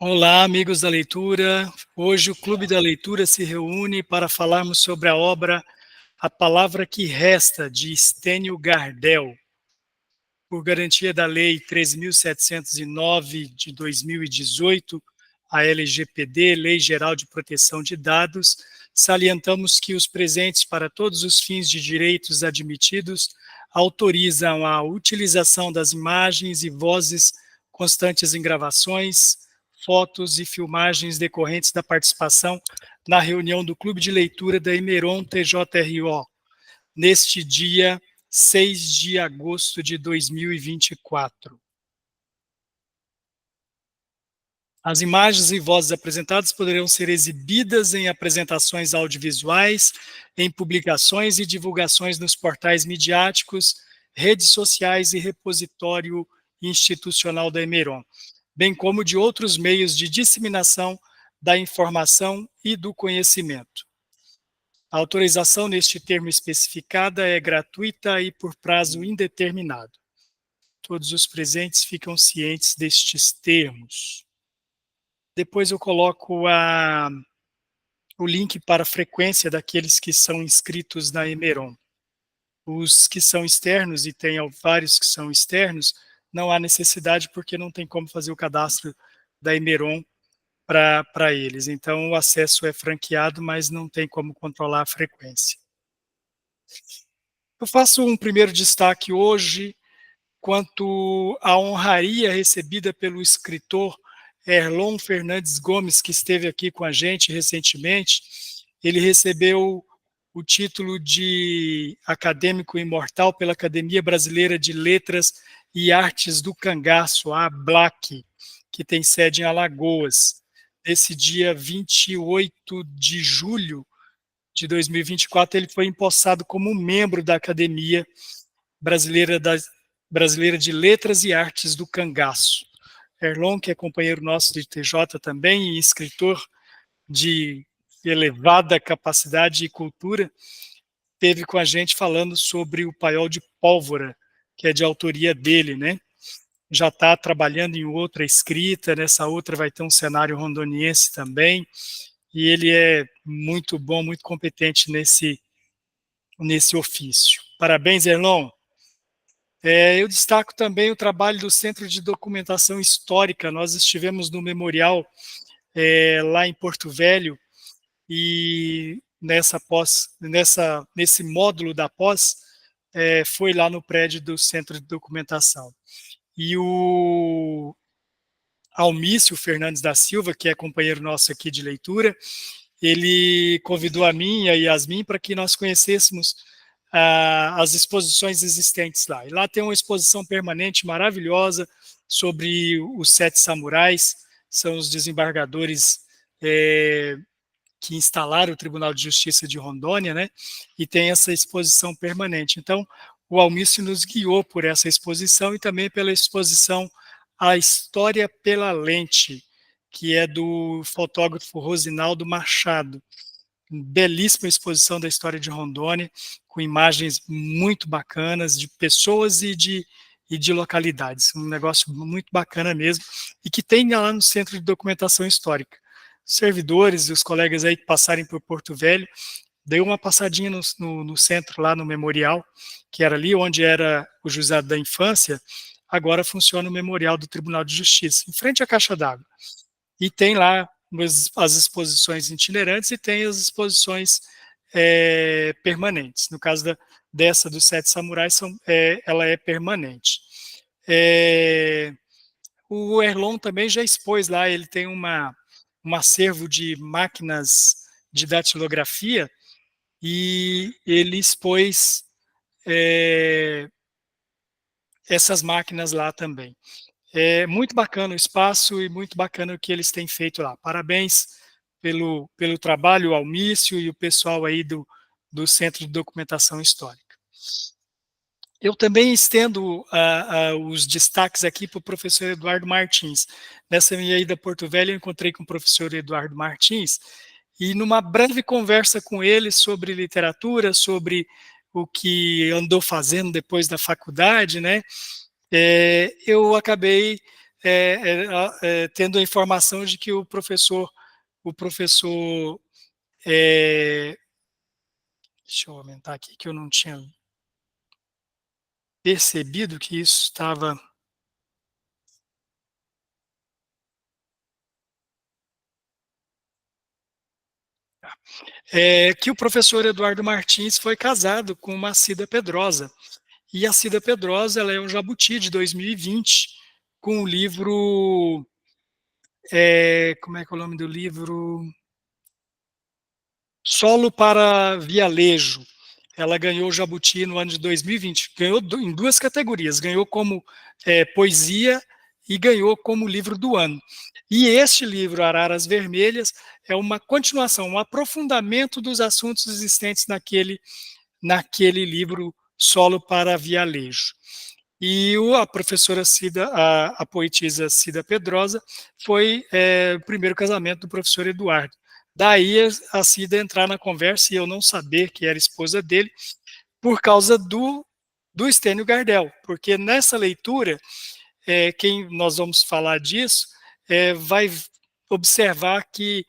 Olá, amigos da leitura. Hoje o Clube da Leitura se reúne para falarmos sobre a obra A Palavra que Resta, de Stênio Gardel. Por garantia da Lei 13.709 de 2018, a LGPD, Lei Geral de Proteção de Dados, salientamos que os presentes para todos os fins de direitos admitidos autorizam a utilização das imagens e vozes constantes em gravações, fotos e filmagens decorrentes da participação na reunião do Clube de Leitura da Emeron TJRO, neste dia 6 de agosto de 2024. As imagens e vozes apresentadas poderão ser exibidas em apresentações audiovisuais, em publicações e divulgações nos portais midiáticos, redes sociais e repositório institucional da Emeron, bem como de outros meios de disseminação da informação e do conhecimento. A autorização neste termo especificada é gratuita e por prazo indeterminado. Todos os presentes ficam cientes destes termos. Depois eu coloco o link para a frequência daqueles que são inscritos na Emeron. Os que são externos, e tem vários que são externos, não há necessidade porque não tem como fazer o cadastro da Emeron para eles. Então, o acesso é franqueado, mas não tem como controlar a frequência. Eu faço um primeiro destaque hoje quanto à honraria recebida pelo escritor Erlon Fernandes Gomes, que esteve aqui com a gente recentemente. Ele recebeu o título de acadêmico imortal pela Academia Brasileira de Letras e Artes do Cangaço, a ABLAC, que tem sede em Alagoas. Nesse dia 28 de julho de 2024, ele foi empossado como membro da Academia Brasileira de Letras e Artes do Cangaço. Erlon, que é companheiro nosso de TJ também, e escritor de elevada capacidade e cultura, esteve com a gente falando sobre o Paiol de Pólvora, que é de autoria dele, né? Já está trabalhando em outra escrita, nessa outra vai ter um cenário rondoniense também, e ele é muito bom, muito competente nesse ofício. Parabéns, Erlon. Eu destaco também o trabalho do Centro de Documentação Histórica. Nós estivemos no memorial lá em Porto Velho, e nesse módulo da pós, foi lá no prédio do Centro de Documentação. E o Almício Fernandes da Silva, que é companheiro nosso aqui de leitura, ele convidou a mim e a Yasmin para que nós conhecêssemos as exposições existentes lá. E lá tem uma exposição permanente maravilhosa sobre os 7 samurais, são os desembargadores que instalaram o Tribunal de Justiça de Rondônia, né? E tem essa exposição permanente. Então, o Almício nos guiou por essa exposição e também pela exposição A História pela Lente, que é do fotógrafo Rosinaldo Machado. Belíssima exposição da história de Rondônia, com imagens muito bacanas de pessoas e de localidades. Um negócio muito bacana mesmo, e que tem lá no Centro de Documentação Histórica. Os servidores e os colegas aí que passarem por Porto Velho, dei uma passadinha no centro, lá no memorial, que era ali onde era o Juizado da Infância, agora funciona o Memorial do Tribunal de Justiça, em frente à Caixa d'Água. E tem lá as exposições itinerantes e tem as exposições permanentes. No caso dessa dos 7 samurais, ela é permanente. O Erlon também já expôs lá, ele tem um acervo de máquinas de datilografia, e ele expôs essas máquinas lá também. É muito bacana o espaço e muito bacana o que eles têm feito lá. Parabéns pelo trabalho, Almício e o pessoal aí do Centro de Documentação Histórica. Eu também estendo os destaques aqui para o professor Eduardo Martins. Nessa minha ida a Porto Velho, eu encontrei com o professor Eduardo Martins, e numa breve conversa com ele sobre literatura, sobre o que andou fazendo depois da faculdade, né, eu acabei tendo a informação de que o professor, é, deixa eu aumentar aqui, que eu não tinha percebido que isso estava. Que o professor Eduardo Martins foi casado com uma Cida Pedrosa. E a Cida Pedrosa, ela é um jabuti de 2020, com o livro, como é que é o nome do livro? Solo para Vialejo. Ela ganhou o Jabuti no ano de 2020. Ganhou em duas categorias. Ganhou como poesia e ganhou como livro do ano. E este livro, Araras Vermelhas, é uma continuação, um aprofundamento dos assuntos existentes naquele livro Solo para Vialejo. E a professora Cida, a poetisa Cida Pedrosa, foi o primeiro casamento do professor Eduardo. Daí a Cida entrar na conversa e eu não saber que era esposa dele, por causa do Estênio Gardel, porque nessa leitura, quem nós vamos falar disso, vai observar que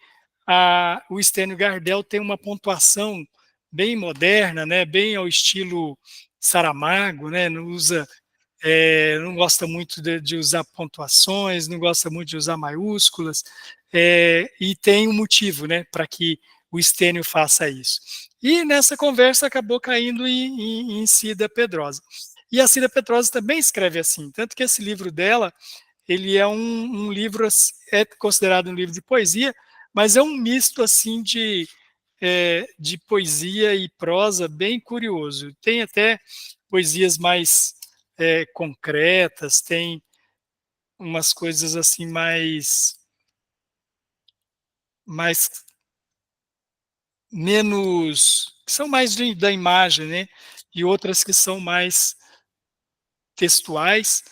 o Estênio Gardel tem uma pontuação bem moderna, né, bem ao estilo Saramago, né, não gosta muito de usar pontuações, não gosta muito de usar maiúsculas, e tem um motivo, né, para que o Estênio faça isso. E nessa conversa acabou caindo em Cida Pedrosa. E a Cida Pedrosa também escreve assim, tanto que esse livro dela, ele é um livro, é considerado um livro de poesia, mas é um misto assim de poesia e prosa bem curioso. Tem até poesias mais concretas, tem umas coisas assim mais menos, que são mais da imagem, né? E outras que são mais textuais,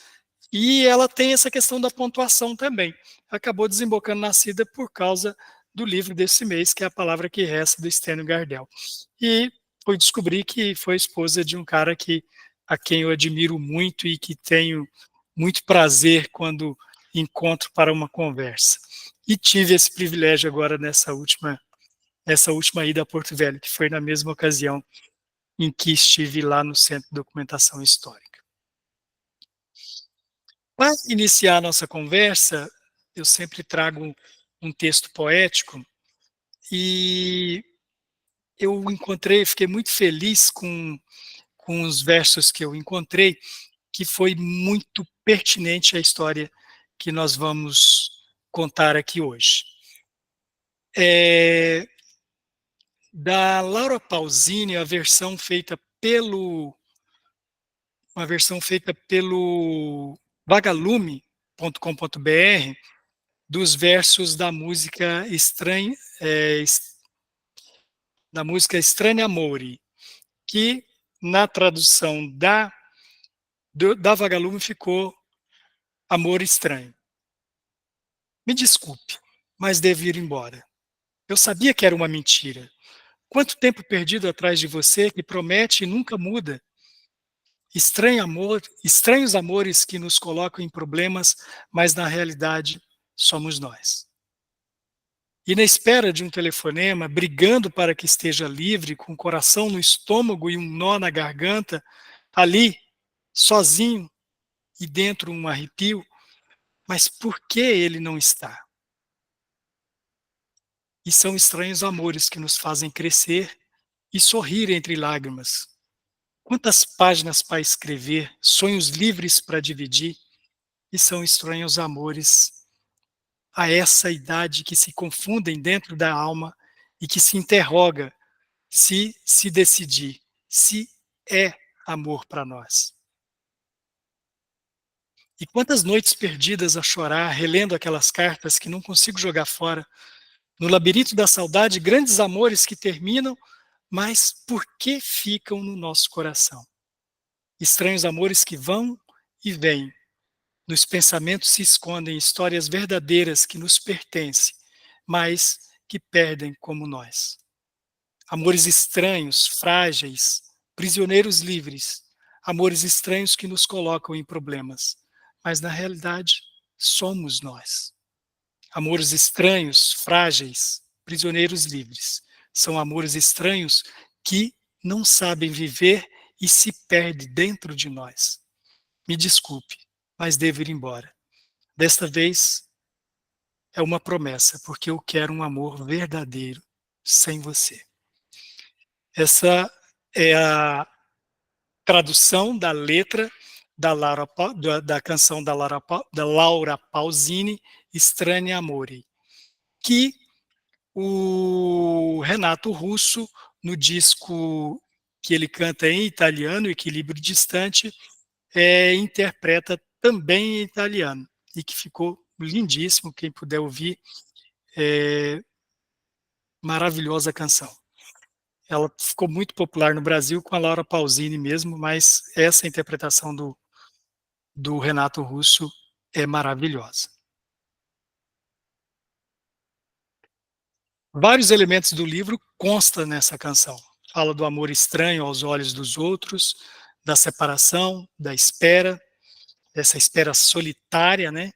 e ela tem essa questão da pontuação também. Acabou desembocando na Cida por causa do livro desse mês, que é A Palavra que Resta, do Estênio Gardel. E fui descobrir que foi esposa de um cara a quem eu admiro muito e que tenho muito prazer quando encontro para uma conversa. E tive esse privilégio agora nessa última ida a Porto Velho, que foi na mesma ocasião em que estive lá no Centro de Documentação Histórica. Para iniciar a nossa conversa, eu sempre trago um texto poético e eu fiquei muito feliz com os versos que eu encontrei, que foi muito pertinente à história que nós vamos contar aqui hoje. Da Laura Pausini, uma versão feita pelo vagalume.com.br, dos versos da música Estranho Amore, que na tradução da Vagalume ficou Amor Estranho. Me desculpe, mas devo ir embora. Eu sabia que era uma mentira. Quanto tempo perdido atrás de você que promete e nunca muda. Estranho amor, estranhos amores que nos colocam em problemas, mas na realidade somos nós. E na espera de um telefonema, brigando para que esteja livre, com o coração no estômago e um nó na garganta, ali, sozinho e dentro um arrepio, mas por que ele não está? E são estranhos amores que nos fazem crescer e sorrir entre lágrimas. Quantas páginas para escrever, sonhos livres para dividir, e são estranhos amores a essa idade que se confundem dentro da alma e que se interroga se decidir, se é amor para nós. E quantas noites perdidas a chorar, relendo aquelas cartas que não consigo jogar fora, no labirinto da saudade, grandes amores que terminam, mas por que ficam no nosso coração? Estranhos amores que vão e vêm, nos pensamentos se escondem histórias verdadeiras que nos pertencem, mas que perdem como nós. Amores estranhos, frágeis, prisioneiros livres, amores estranhos que nos colocam em problemas, mas na realidade somos nós. Amores estranhos, frágeis, prisioneiros livres. São amores estranhos que não sabem viver e se perdem dentro de nós. Me desculpe, mas devo ir embora. Desta vez é uma promessa, porque eu quero um amor verdadeiro sem você. Essa é a tradução da letra da canção da Laura Pausini, Strani Amore, que o Renato Russo, no disco que ele canta em italiano, Equilíbrio Distante, interpreta também em italiano, e que ficou lindíssimo, quem puder ouvir, maravilhosa canção. Ela ficou muito popular no Brasil com a Laura Pausini mesmo, mas essa interpretação do Renato Russo é maravilhosa. Vários elementos do livro constam nessa canção. Fala do amor estranho aos olhos dos outros, da separação, da espera, dessa espera solitária, né?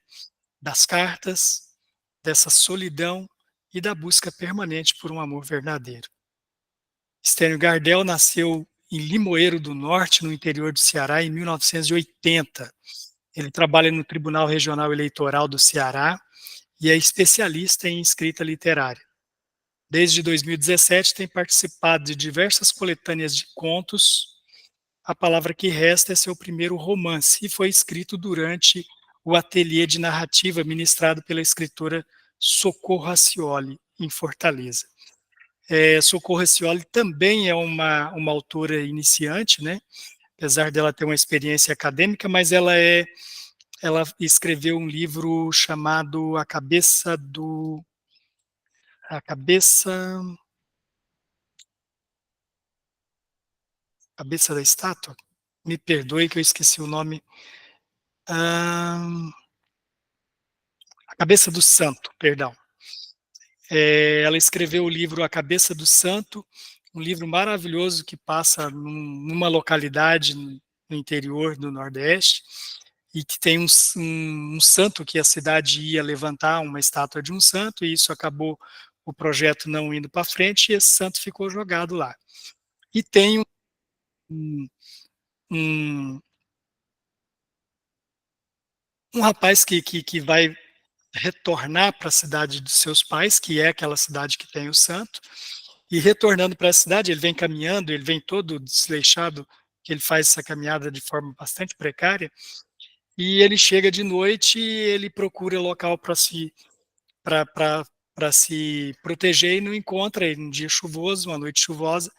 Das cartas, dessa solidão e da busca permanente por um amor verdadeiro. Estênio Gardel nasceu em Limoeiro do Norte, no interior do Ceará, em 1980. Ele trabalha no Tribunal Regional Eleitoral do Ceará e é especialista em escrita literária. Desde 2017 tem participado de diversas coletâneas de contos. A Palavra que Resta é seu primeiro romance e foi escrito durante o ateliê de narrativa ministrado pela escritora Socorro Racioli, em Fortaleza. Socorro Racioli também é uma autora iniciante, né? Apesar dela ter uma experiência acadêmica, mas ela escreveu um livro chamado A Cabeça da Estátua? Me perdoe que eu esqueci o nome. A Cabeça do Santo, perdão. Ela escreveu o livro A Cabeça do Santo, um livro maravilhoso que passa numa localidade no interior do Nordeste, e que tem um santo que a cidade ia levantar, uma estátua de um santo, e isso acabou o projeto não indo para frente, e esse santo ficou jogado lá. E tem um rapaz que vai retornar para a cidade dos seus pais, que é aquela cidade que tem o santo, e retornando para a cidade, ele vem caminhando, ele vem todo desleixado, que ele faz essa caminhada de forma bastante precária, e ele chega de noite e ele procura local para se proteger e não encontra, um dia chuvoso, uma noite chuvosa,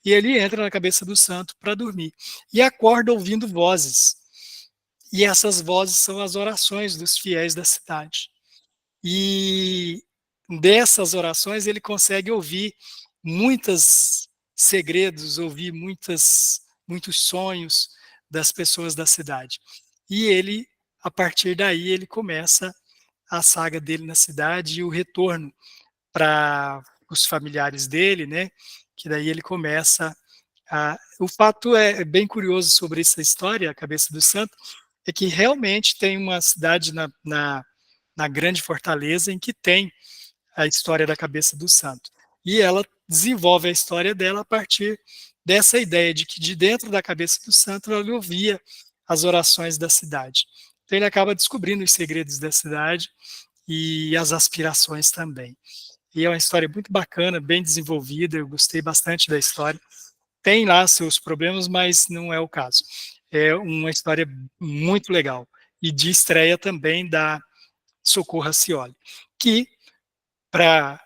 e ele entra na cabeça do santo para dormir, e acorda ouvindo vozes, e essas vozes são as orações dos fiéis da cidade. E dessas orações ele consegue ouvir muitos segredos, ouvir muitos sonhos das pessoas da cidade. E ele, a partir daí, ele começa a saga dele na cidade e o retorno para os familiares dele, né? Que daí ele começa o fato é bem curioso sobre essa história, a Cabeça do Santo, é que realmente tem uma cidade na Grande Fortaleza em que tem a história da Cabeça do Santo. E ela desenvolve a história dela a partir dessa ideia de que de dentro da Cabeça do Santo ela ouvia as orações da cidade. Então ele acaba descobrindo os segredos da cidade e as aspirações também. E é uma história muito bacana, bem desenvolvida, eu gostei bastante da história. Tem lá seus problemas, mas não é o caso. É uma história muito legal. E de estreia também da Socorro Racioli, que, para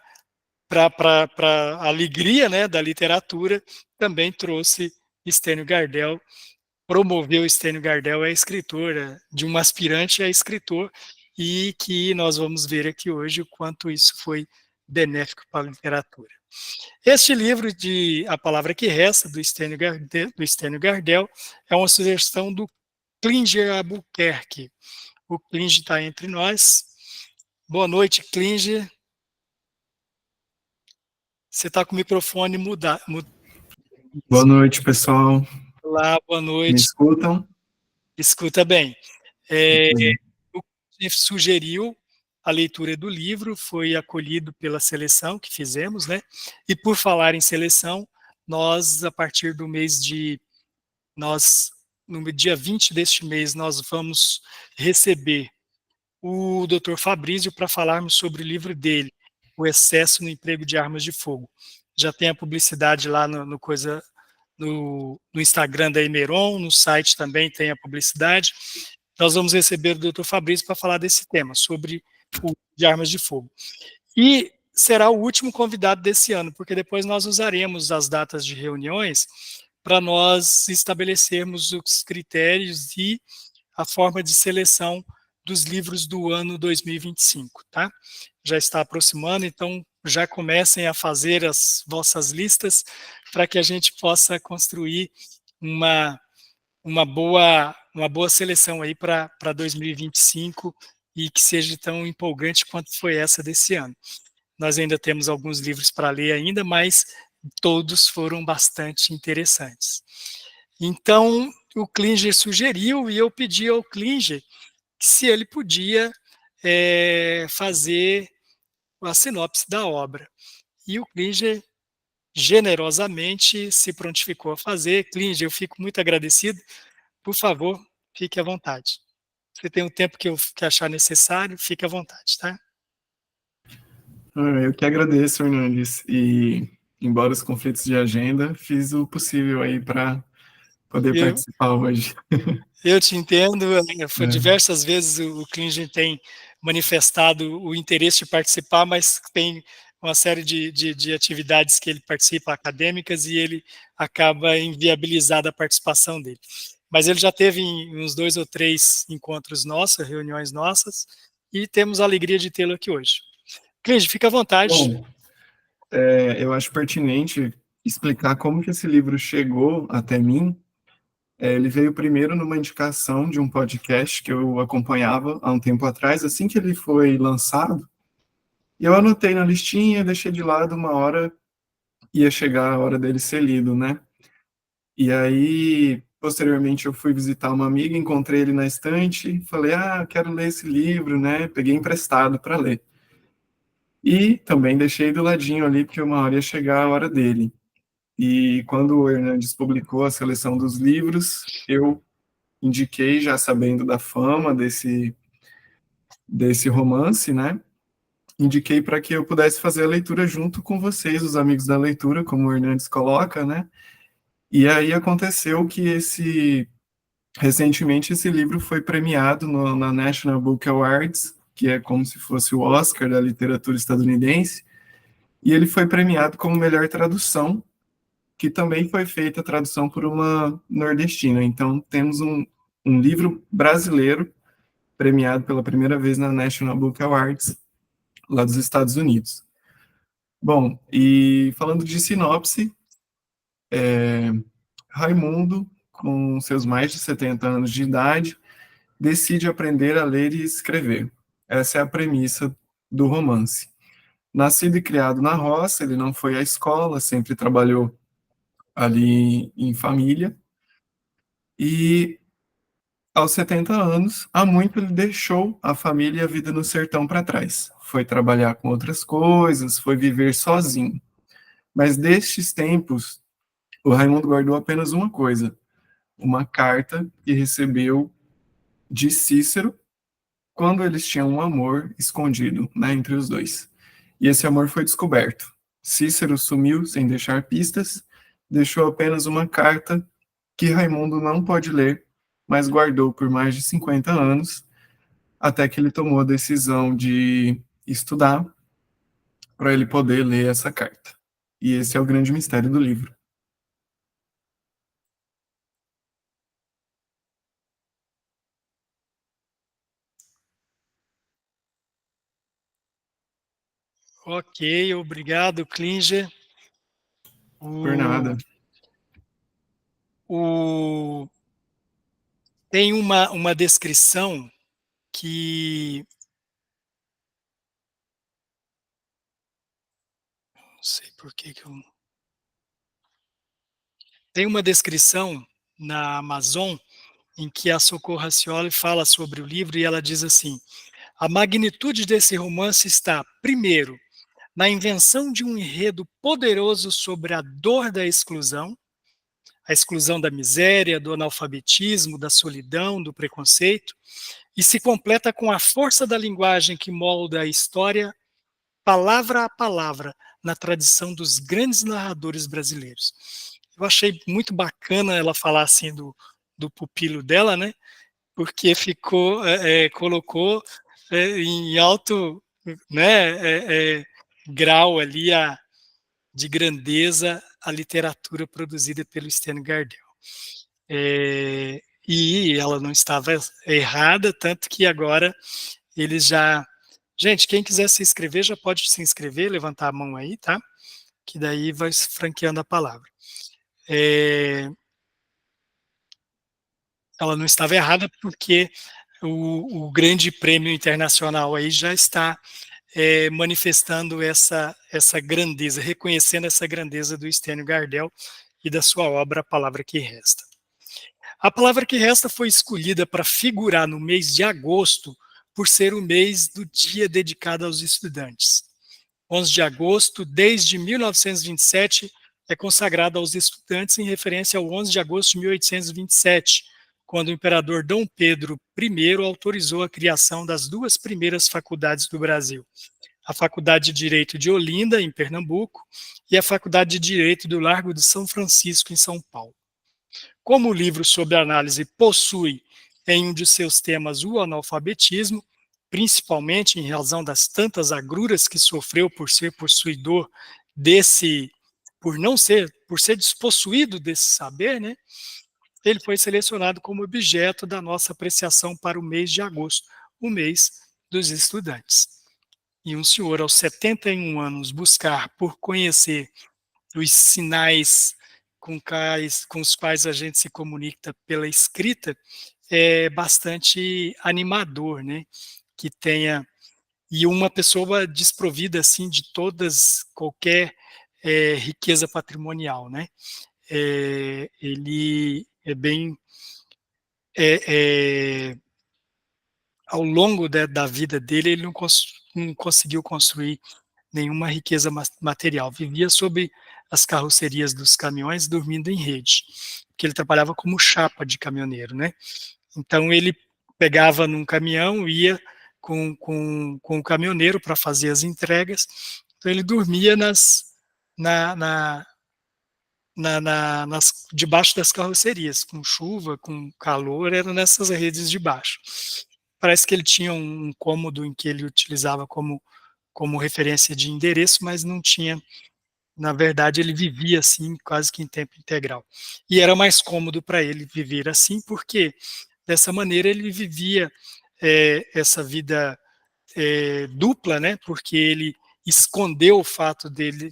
a alegria, né, da literatura, também trouxe Estênio Gardel, promoveu Estênio Gardel a escritora, de um aspirante a escritor, e que nós vamos ver aqui hoje o quanto isso foi benéfico para a literatura. Este livro de A Palavra que Resta, do Estênio Gardel, é uma sugestão do Klinger Albuquerque. O Klinger está entre nós. Boa noite, Klinger. Você está com o microfone mudado. Boa noite, pessoal. Olá, boa noite. Me escutam? Escuta bem. O sugeriu a leitura do livro, foi acolhido pela seleção que fizemos, né? E por falar em seleção, nós, a partir do mês de... no dia 20 deste mês, nós vamos receber o Dr. Fabrício para falarmos sobre o livro dele, O Excesso no Emprego de Armas de Fogo. Já tem a publicidade lá no Instagram da Emeron, no site também tem a publicidade. Nós vamos receber o Dr. Fabrício para falar desse tema, sobre o de armas de fogo. E será o último convidado desse ano, porque depois nós usaremos as datas de reuniões para nós estabelecermos os critérios e a forma de seleção dos livros do ano 2025, tá? Já está aproximando, então já comecem a fazer as vossas listas para que a gente possa construir uma boa seleção aí para 2025 e que seja tão empolgante quanto foi essa desse ano. Nós ainda temos alguns livros para ler ainda, mas todos foram bastante interessantes. Então, o Klinger sugeriu e eu pedi ao Klinger se ele podia fazer a sinopse da obra. E o Klinger generosamente se prontificou a fazer. Klinger, eu fico muito agradecido. Por favor, fique à vontade. Você tem o tempo que achar necessário, fique à vontade, tá? Eu que agradeço, Hernandes, e embora os conflitos de agenda, fiz o possível aí para poder Eu, participar hoje. eu te entendo, foi É, diversas vezes o Klinger tem manifestado o interesse de participar, mas tem uma série de atividades que ele participa, acadêmicas, e ele acaba inviabilizada a participação dele. Mas ele já teve em uns 2 ou 3 encontros nossos, reuniões nossas, e temos a alegria de tê-lo aqui hoje. Klinger, fica à vontade. bom, eu acho pertinente explicar como que esse livro chegou até mim. Ele veio primeiro numa indicação de um podcast que eu acompanhava há um tempo atrás, assim que ele foi lançado, e eu anotei na listinha, deixei de lado, uma hora ia chegar a hora dele ser lido, né? E aí, posteriormente, eu fui visitar uma amiga, encontrei ele na estante, falei, quero ler esse livro, né? Peguei emprestado para ler. E também deixei do ladinho ali, porque uma hora ia chegar a hora dele. E quando o Hernandes publicou a seleção dos livros, eu indiquei, já sabendo da fama desse romance, né? Indiquei para que eu pudesse fazer a leitura junto com vocês, os amigos da leitura, como o Hernandes coloca, né? E aí aconteceu que recentemente esse livro foi premiado na National Book Awards, que é como se fosse o Oscar da literatura estadunidense, e ele foi premiado como melhor tradução, que também foi feita a tradução por uma nordestina. Então temos um livro brasileiro premiado pela primeira vez na National Book Awards, lá dos Estados Unidos. Bom, e falando de sinopse, Raimundo, com seus mais de 70 anos de idade, decide aprender a ler e escrever. Essa é a premissa do romance. Nascido e criado na roça, ele não foi à escola, sempre trabalhou ali em família. E aos 70 anos, há muito ele deixou a família e a vida no sertão para trás. Foi trabalhar com outras coisas, foi viver sozinho. Mas destes tempos, o Raimundo guardou apenas uma coisa: uma carta que recebeu de Cícero quando eles tinham um amor escondido, né, entre os dois. E esse amor foi descoberto. Cícero sumiu sem deixar pistas, deixou apenas uma carta que Raimundo não pode ler, mas guardou por mais de 50 anos, até que ele tomou a decisão de estudar para ele poder ler essa carta. E esse é o grande mistério do livro. Ok, obrigado, Klinger. Por O, nada. o, tem uma descrição que... Não sei por que eu... Tem uma descrição na Amazon em que a Socorro Racioli fala sobre o livro e ela diz assim: a magnitude desse romance está, primeiro, na invenção de um enredo poderoso sobre a dor da exclusão, a exclusão da miséria, do analfabetismo, da solidão, do preconceito, e se completa com a força da linguagem que molda a história, palavra a palavra, na tradição dos grandes narradores brasileiros. Eu achei muito bacana ela falar assim do pupilo dela, né? Porque colocou em alto, né, grau ali de grandeza a literatura produzida pelo Stênio Gardel. E ela não estava errada, tanto que agora eles já... Gente, quem quiser se inscrever já pode se inscrever, levantar a mão aí, tá? Que daí vai franqueando a palavra. Ela não estava errada porque o grande prêmio internacional aí já está manifestando essa grandeza, reconhecendo essa grandeza do Stênio Gardel e da sua obra A Palavra que Resta. A Palavra que Resta foi escolhida para figurar no mês de agosto por ser o mês do dia dedicado aos estudantes. 11 de agosto, desde 1927, é consagrado aos estudantes em referência ao 11 de agosto de 1827, quando o imperador Dom Pedro I autorizou a criação das duas primeiras faculdades do Brasil, a Faculdade de Direito de Olinda, em Pernambuco, e a Faculdade de Direito do Largo de São Francisco, em São Paulo. Como o livro sobre análise possui em um de seus temas o analfabetismo, principalmente em razão das tantas agruras que sofreu por ser possuidor por ser despossuído desse saber, né? Ele foi selecionado como objeto da nossa apreciação para o mês de agosto, o mês dos estudantes. E um senhor aos 71 anos buscar por conhecer os sinais com os quais a gente se comunica pela escrita é bastante animador, né? Que tenha... E uma pessoa desprovida assim de qualquer riqueza patrimonial, né? Ele é bem ao longo da vida dele ele não conseguiu construir nenhuma riqueza material, vivia sob as carrocerias dos caminhões, dormindo em rede, porque ele trabalhava como chapa de caminhoneiro, né? Então ele pegava num caminhão, ia com o caminhoneiro para fazer as entregas, então ele dormia debaixo das carrocerias, com chuva, com calor, era nessas redes de baixo. Parece que ele tinha um cômodo em que ele utilizava como referência de endereço, mas não tinha, na verdade ele vivia assim, quase que em tempo integral. E era mais cômodo para ele viver assim, porque dessa maneira ele vivia essa vida dupla, né? Porque ele escondeu o fato dele,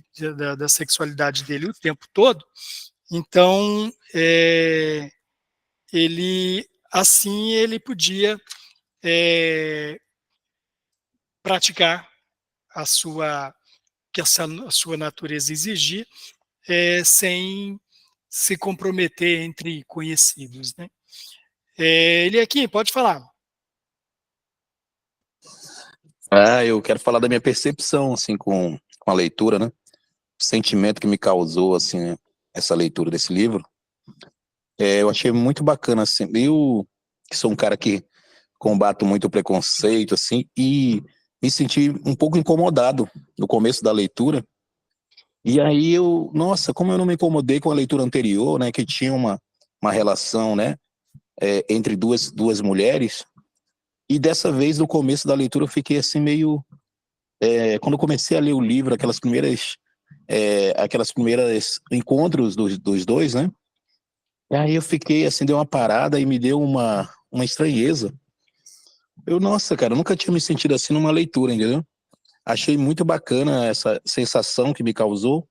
da sexualidade dele o tempo todo. Então, ele podia praticar que a sua natureza exigia, sem se comprometer entre conhecidos, né? Ele aqui, pode falar. Eu quero falar da minha percepção, assim, com a leitura, né? O sentimento que me causou, assim, né? Essa leitura desse livro. Eu achei muito bacana, assim. Eu, que sou um cara que combato muito o preconceito, assim, e me senti um pouco incomodado no começo da leitura. E aí nossa, como eu não me incomodei com a leitura anterior, né? Que tinha uma relação, né? Entre duas mulheres. E dessa vez, no começo da leitura, eu fiquei assim meio... quando eu comecei a ler o livro, aquelas primeiras encontros dos dois, né? E aí eu fiquei assim, deu uma parada e me deu uma estranheza. Nossa, cara, eu nunca tinha me sentido assim numa leitura, entendeu? Achei muito bacana essa sensação que me causou.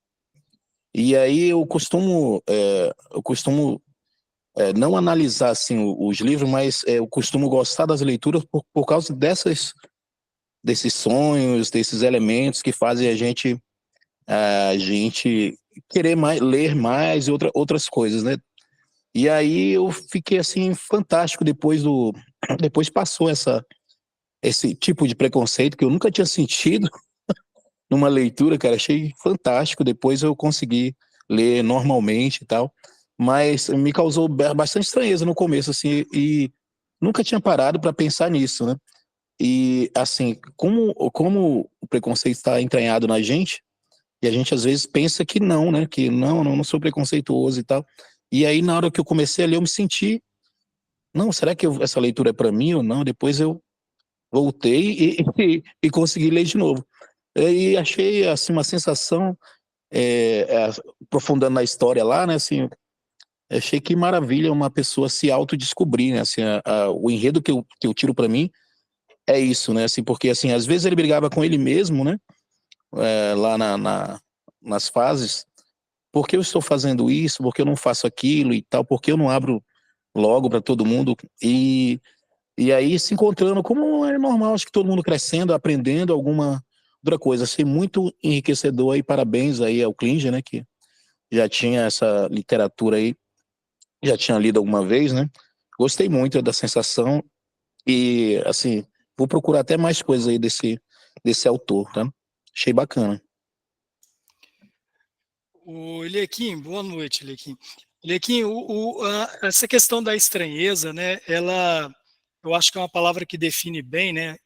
E aí eu costumo não analisar assim os livros, mas eu costumo gostar das leituras por causa desses sonhos, desses elementos que fazem a gente querer ler mais e outras coisas, né? E aí eu fiquei assim fantástico depois passou esse tipo de preconceito que eu nunca tinha sentido numa leitura, cara, achei fantástico. Depois eu consegui ler normalmente e tal, mas me causou bastante estranheza no começo, assim, e nunca tinha parado para pensar nisso, né? E, assim, como o preconceito está entranhado na gente, e a gente às vezes pensa que não, né? Que não sou preconceituoso e tal. E aí, na hora que eu comecei a ler, eu me senti, não, será que essa leitura é para mim ou não? Depois eu voltei e consegui ler de novo. E achei, assim, uma sensação, aprofundando na história lá, né, assim, achei que maravilha uma pessoa se autodescobrir, né, assim, o enredo que eu tiro para mim é isso, né, assim, porque, assim, às vezes ele brigava com ele mesmo, né, lá nas fases, por que eu estou fazendo isso, por que eu não faço aquilo e tal, por que eu não abro logo para todo mundo, e aí se encontrando, como é normal, acho que todo mundo crescendo, aprendendo alguma outra coisa. Achei muito enriquecedor, e parabéns aí ao Klinger, né, que já tinha essa literatura aí, já tinha lido alguma vez, né? Gostei muito da sensação e, assim, vou procurar até mais coisas aí desse autor, tá? Achei bacana. O Eliakim, boa noite, Eliakim. Eliakim, essa questão da estranheza, né, eu acho que é uma palavra que define bem, né,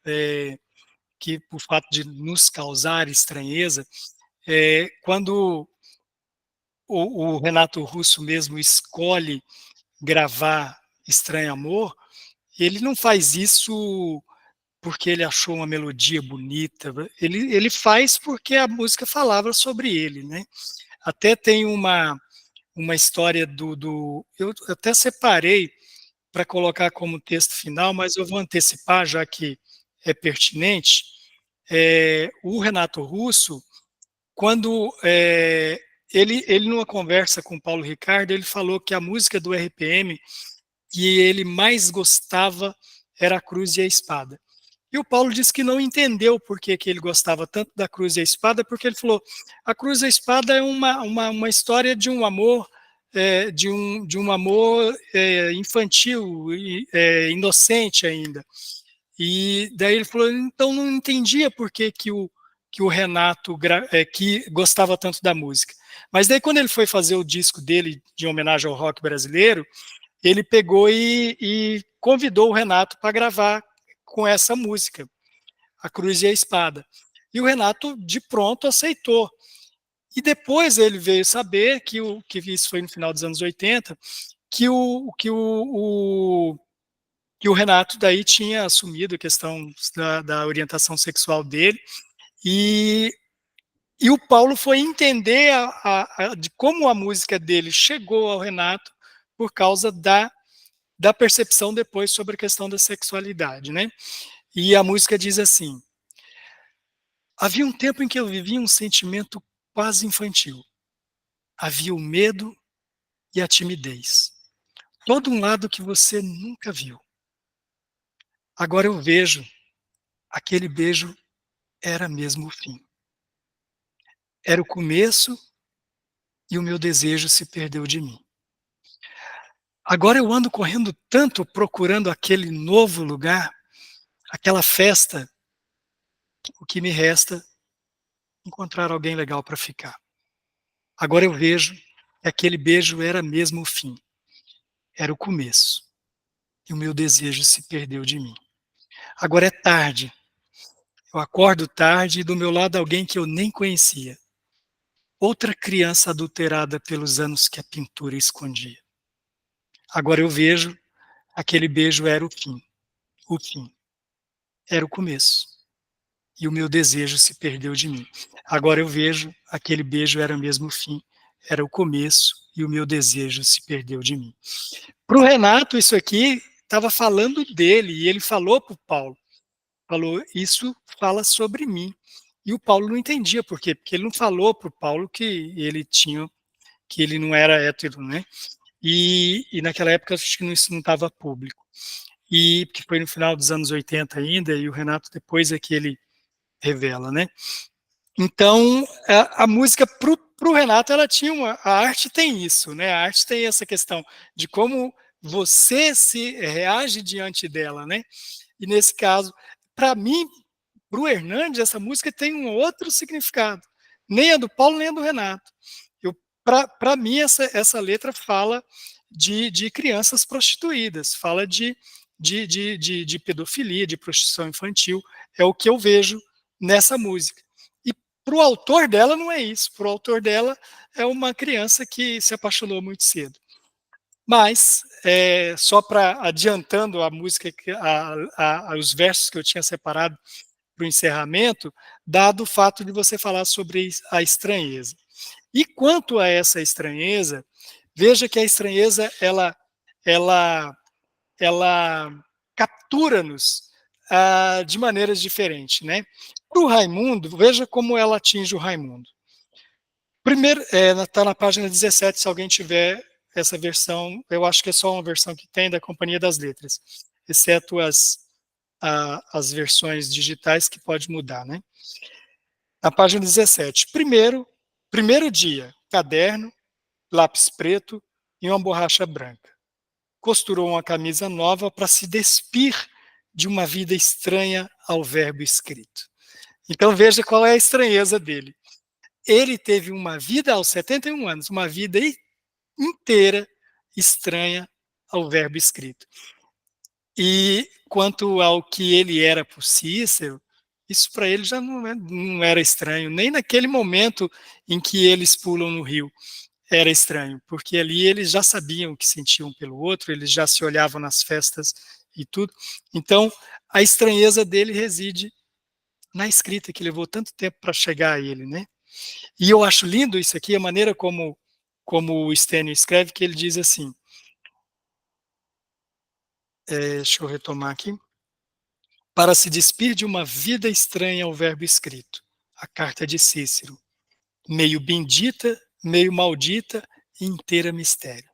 que o fato de nos causar estranheza, quando o Renato Russo mesmo escolhe gravar Estranho Amor, ele não faz isso porque ele achou uma melodia bonita, ele faz porque a música falava sobre ele, né? Até tem uma história eu até separei para colocar como texto final, mas eu vou antecipar, já que é pertinente. O Renato Russo, quando ele numa conversa com o Paulo Ricardo, ele falou que a música do RPM que ele mais gostava era a Cruz e a Espada. E o Paulo disse que não entendeu por que ele gostava tanto da Cruz e a Espada, porque ele falou: a Cruz e a Espada é uma história de um amor, de um amor infantil, inocente ainda. E daí ele falou: então não entendia por que o Renato que gostava tanto da música. Mas daí quando ele foi fazer o disco dele de homenagem ao rock brasileiro, ele pegou e convidou o Renato para gravar com essa música, A Cruz e a Espada. E o Renato, de pronto, aceitou. E depois ele veio saber que isso foi no final dos anos 80, que o Renato daí tinha assumido a questão da orientação sexual dele, e, e o Paulo foi entender de como a música dele chegou ao Renato por causa da percepção depois sobre a questão da sexualidade, né? E a música diz assim: havia um tempo em que eu vivia um sentimento quase infantil. Havia o medo e a timidez. Todo um lado que você nunca viu. Agora eu vejo, aquele beijo era mesmo o fim. Era o começo e o meu desejo se perdeu de mim. Agora eu ando correndo tanto procurando aquele novo lugar, aquela festa, o que me resta encontrar alguém legal para ficar. Agora eu vejo que aquele beijo era mesmo o fim, era o começo, e o meu desejo se perdeu de mim. Agora é tarde, eu acordo tarde e do meu lado alguém que eu nem conhecia. Outra criança adulterada pelos anos que a pintura escondia. Agora eu vejo, aquele beijo era o fim, era o começo, e o meu desejo se perdeu de mim. Agora eu vejo, aquele beijo era mesmo o fim, era o começo, e o meu desejo se perdeu de mim. Para o Renato, isso aqui estava falando dele, e ele falou para o Paulo, falou, isso fala sobre mim. E o Paulo não entendia por quê, porque ele não falou para o Paulo que ele não era hétero, né? E naquela época acho que isso não estava público. E que foi no final dos anos 80 ainda, e o Renato depois é que ele revela, né? Então, a música para o Renato, ela tinha a arte tem isso, né? A arte tem essa questão de como você se reage diante dela, né? E nesse caso, para mim, para o Hernandes, essa música tem um outro significado. Nem a do Paulo, nem a do Renato. Para mim, essa letra fala de crianças prostituídas, fala de pedofilia, de prostituição infantil. É o que eu vejo nessa música. E para o autor dela não é isso. Para o autor dela é uma criança que se apaixonou muito cedo. Mas, só para adiantando a música, os versos que eu tinha separado para o encerramento, dado o fato de você falar sobre a estranheza. E quanto a essa estranheza, veja que a estranheza ela captura-nos de maneiras diferentes, né? Para o Raimundo, veja como ela atinge o Raimundo. Primeiro, está na página 17, se alguém tiver essa versão, eu acho que é só uma versão que tem da Companhia das Letras, exceto as versões digitais que pode mudar, né? Na página 17, primeiro dia, caderno, lápis preto e uma borracha branca. Costurou uma camisa nova para se despir de uma vida estranha ao verbo escrito. Então veja qual é a estranheza dele. Ele teve uma vida aos 71 anos, uma vida inteira estranha ao verbo escrito. E quanto ao que ele era por Cícero, isso para ele já não era estranho, nem naquele momento em que eles pulam no rio era estranho, porque ali eles já sabiam o que sentiam pelo outro, eles já se olhavam nas festas e tudo. Então, a estranheza dele reside na escrita, que levou tanto tempo para chegar a ele, né? E eu acho lindo isso aqui, a maneira como o Stênio escreve, que ele diz assim, deixa eu retomar aqui, para se despir de uma vida estranha ao verbo escrito, a carta de Cícero, meio bendita, meio maldita e inteira mistério.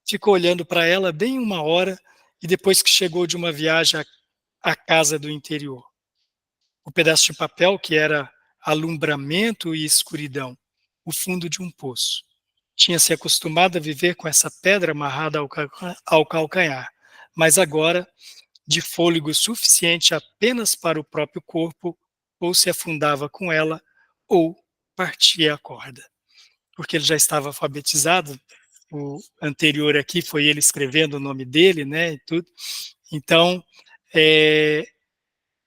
Ficou olhando para ela bem uma hora e depois que chegou de uma viagem à casa do interior. O pedaço de papel que era alumbramento e escuridão, o fundo de um poço. Tinha se acostumado a viver com essa pedra amarrada ao calcanhar, mas agora, de fôlego suficiente apenas para o próprio corpo, ou se afundava com ela, ou partia a corda. Porque ele já estava alfabetizado, o anterior aqui foi ele escrevendo o nome dele, né, e tudo. Então,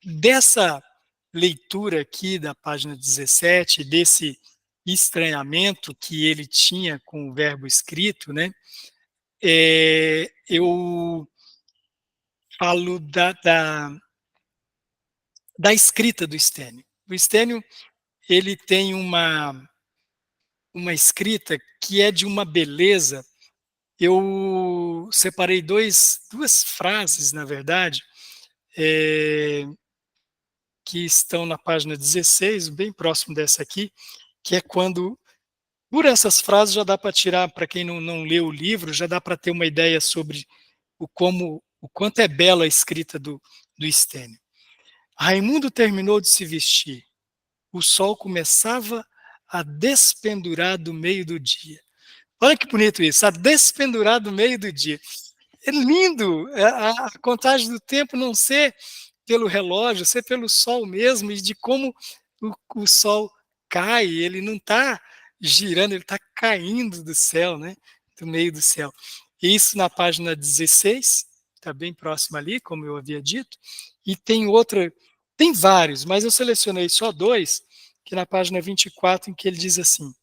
dessa leitura aqui da página 17, desse estranhamento que ele tinha com o verbo escrito, né, eu falo da escrita do Stênio. O Stênio, ele tem uma escrita que é de uma beleza. Eu separei duas frases, na verdade, que estão na página 16, bem próximo dessa aqui, que é quando, por essas frases já dá para tirar, para quem não leu o livro, já dá para ter uma ideia sobre o quanto é bela a escrita do Stênio. Raimundo terminou de se vestir. O sol começava a despendurar do meio do dia. Olha que bonito isso, a despendurar do meio do dia. É lindo a contagem do tempo não ser pelo relógio, ser pelo sol mesmo, e de como o sol cai, ele não está girando, ele está caindo do céu, né? Do meio do céu. Isso na página 16, está bem próximo ali, como eu havia dito, e tem vários, mas eu selecionei só dois, que na página 24, em que ele diz assim,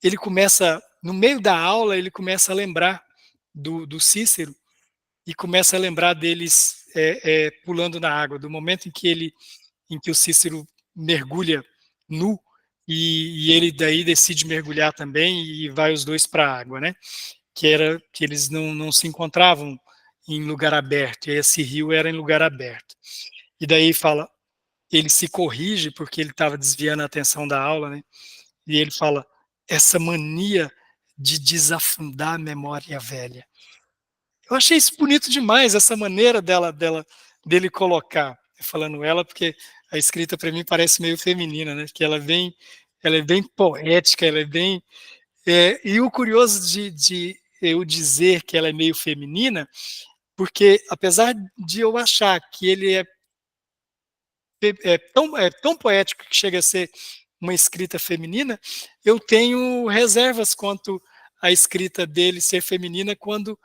ele começa, no meio da aula, ele começa a lembrar do Cícero, e começa a lembrar deles pulando na água, do momento em que o Cícero mergulha nu, e ele daí decide mergulhar também, e vai os dois para a água, né? Que eles não se encontravam em lugar aberto, e esse rio era em lugar aberto. E daí fala, ele se corrige, porque ele estava desviando a atenção da aula, né? E ele fala, essa mania de desafundar a memória velha. Eu achei isso bonito demais, essa maneira dele colocar, falando ela, porque a escrita para mim parece meio feminina, né? Que ela vem ela é bem poética, ela é bem... e o curioso de eu dizer que ela é meio feminina, porque apesar de eu achar que ele é tão poético que chega a ser uma escrita feminina, eu tenho reservas quanto à escrita dele ser feminina quando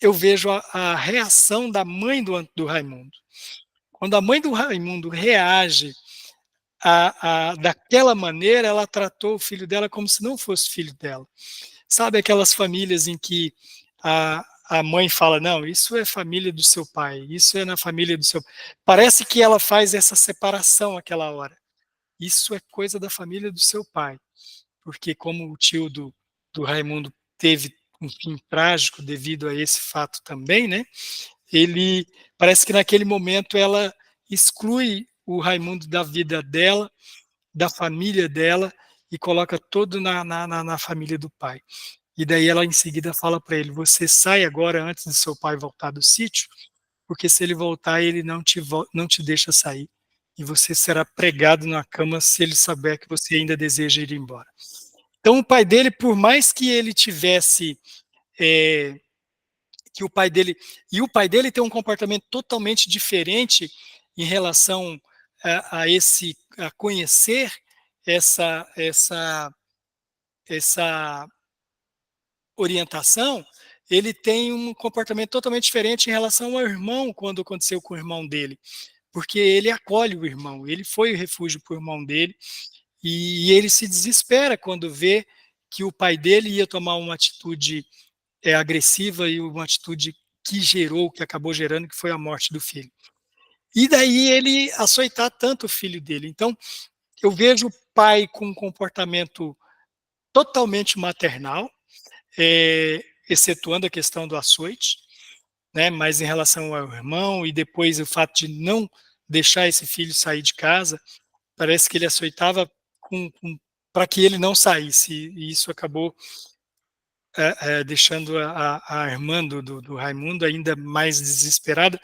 eu vejo a reação da mãe do Raimundo. Quando a mãe do Raimundo reage daquela maneira, ela tratou o filho dela como se não fosse filho dela. Sabe aquelas famílias em que a mãe fala, não, isso é família do seu pai, isso é na família do seu... Parece que ela faz essa separação aquela hora. Isso é coisa da família do seu pai. Porque como o tio do Raimundo teve um fim trágico devido a esse fato também, né? Ele parece que naquele momento ela exclui o Raimundo da vida dela, da família dela, e coloca todo na família do pai. E daí ela em seguida fala para ele, você sai agora antes do seu pai voltar do sítio, porque se ele voltar, ele não te deixa sair. E você será pregado na cama se ele souber que você ainda deseja ir embora. Então o pai dele, por mais que ele tivesse... que o pai dele... E o pai dele tem um comportamento totalmente diferente em relação a conhecer essa orientação, ele tem um comportamento totalmente diferente em relação ao irmão, quando aconteceu com o irmão dele, porque ele acolhe o irmão, ele foi o refúgio para o irmão dele, e ele se desespera quando vê que o pai dele ia tomar uma atitude agressiva e uma atitude que acabou gerando, que foi a morte do filho. E daí ele açoitar tanto o filho dele. Então, eu vejo o pai com um comportamento totalmente maternal, excetuando a questão do açoite, né, mas em relação ao irmão e depois o fato de não deixar esse filho sair de casa, parece que ele açoitava para que ele não saísse, e isso acabou deixando a irmã do Raimundo ainda mais desesperada,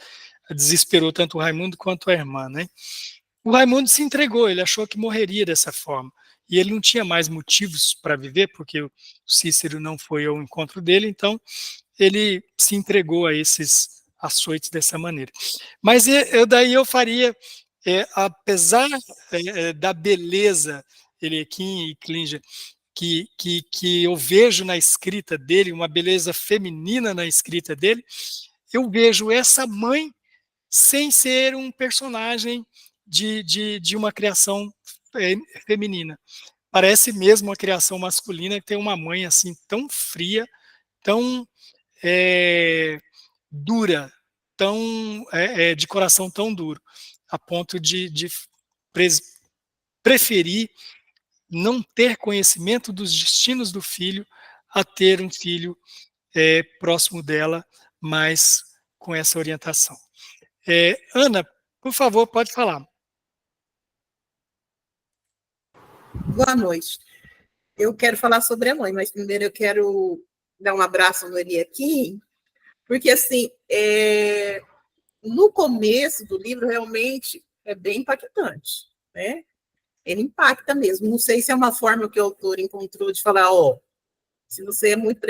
desesperou tanto o Raimundo quanto a irmã, né? O Raimundo se entregou, ele achou que morreria dessa forma, e ele não tinha mais motivos para viver, porque o Cícero não foi ao encontro dele, então ele se entregou a esses açoites dessa maneira. Mas daí eu faria, apesar da beleza, Elequim e Klinger, que eu vejo na escrita dele, uma beleza feminina na escrita dele, eu vejo essa mãe sem ser um personagem de uma criação feminina. Parece mesmo uma criação masculina que tem uma mãe assim tão fria, tão dura, tão de coração tão duro, a ponto de preferir não ter conhecimento dos destinos do filho a ter um filho próximo dela, mas com essa orientação. Ana, por favor, pode falar. Boa noite. Eu quero falar sobre a mãe, mas primeiro eu quero dar um abraço no Eliakim, porque, assim, no começo do livro, realmente, é bem impactante, né? Ele impacta mesmo. Não sei se é uma forma que o autor encontrou de falar, se você é muito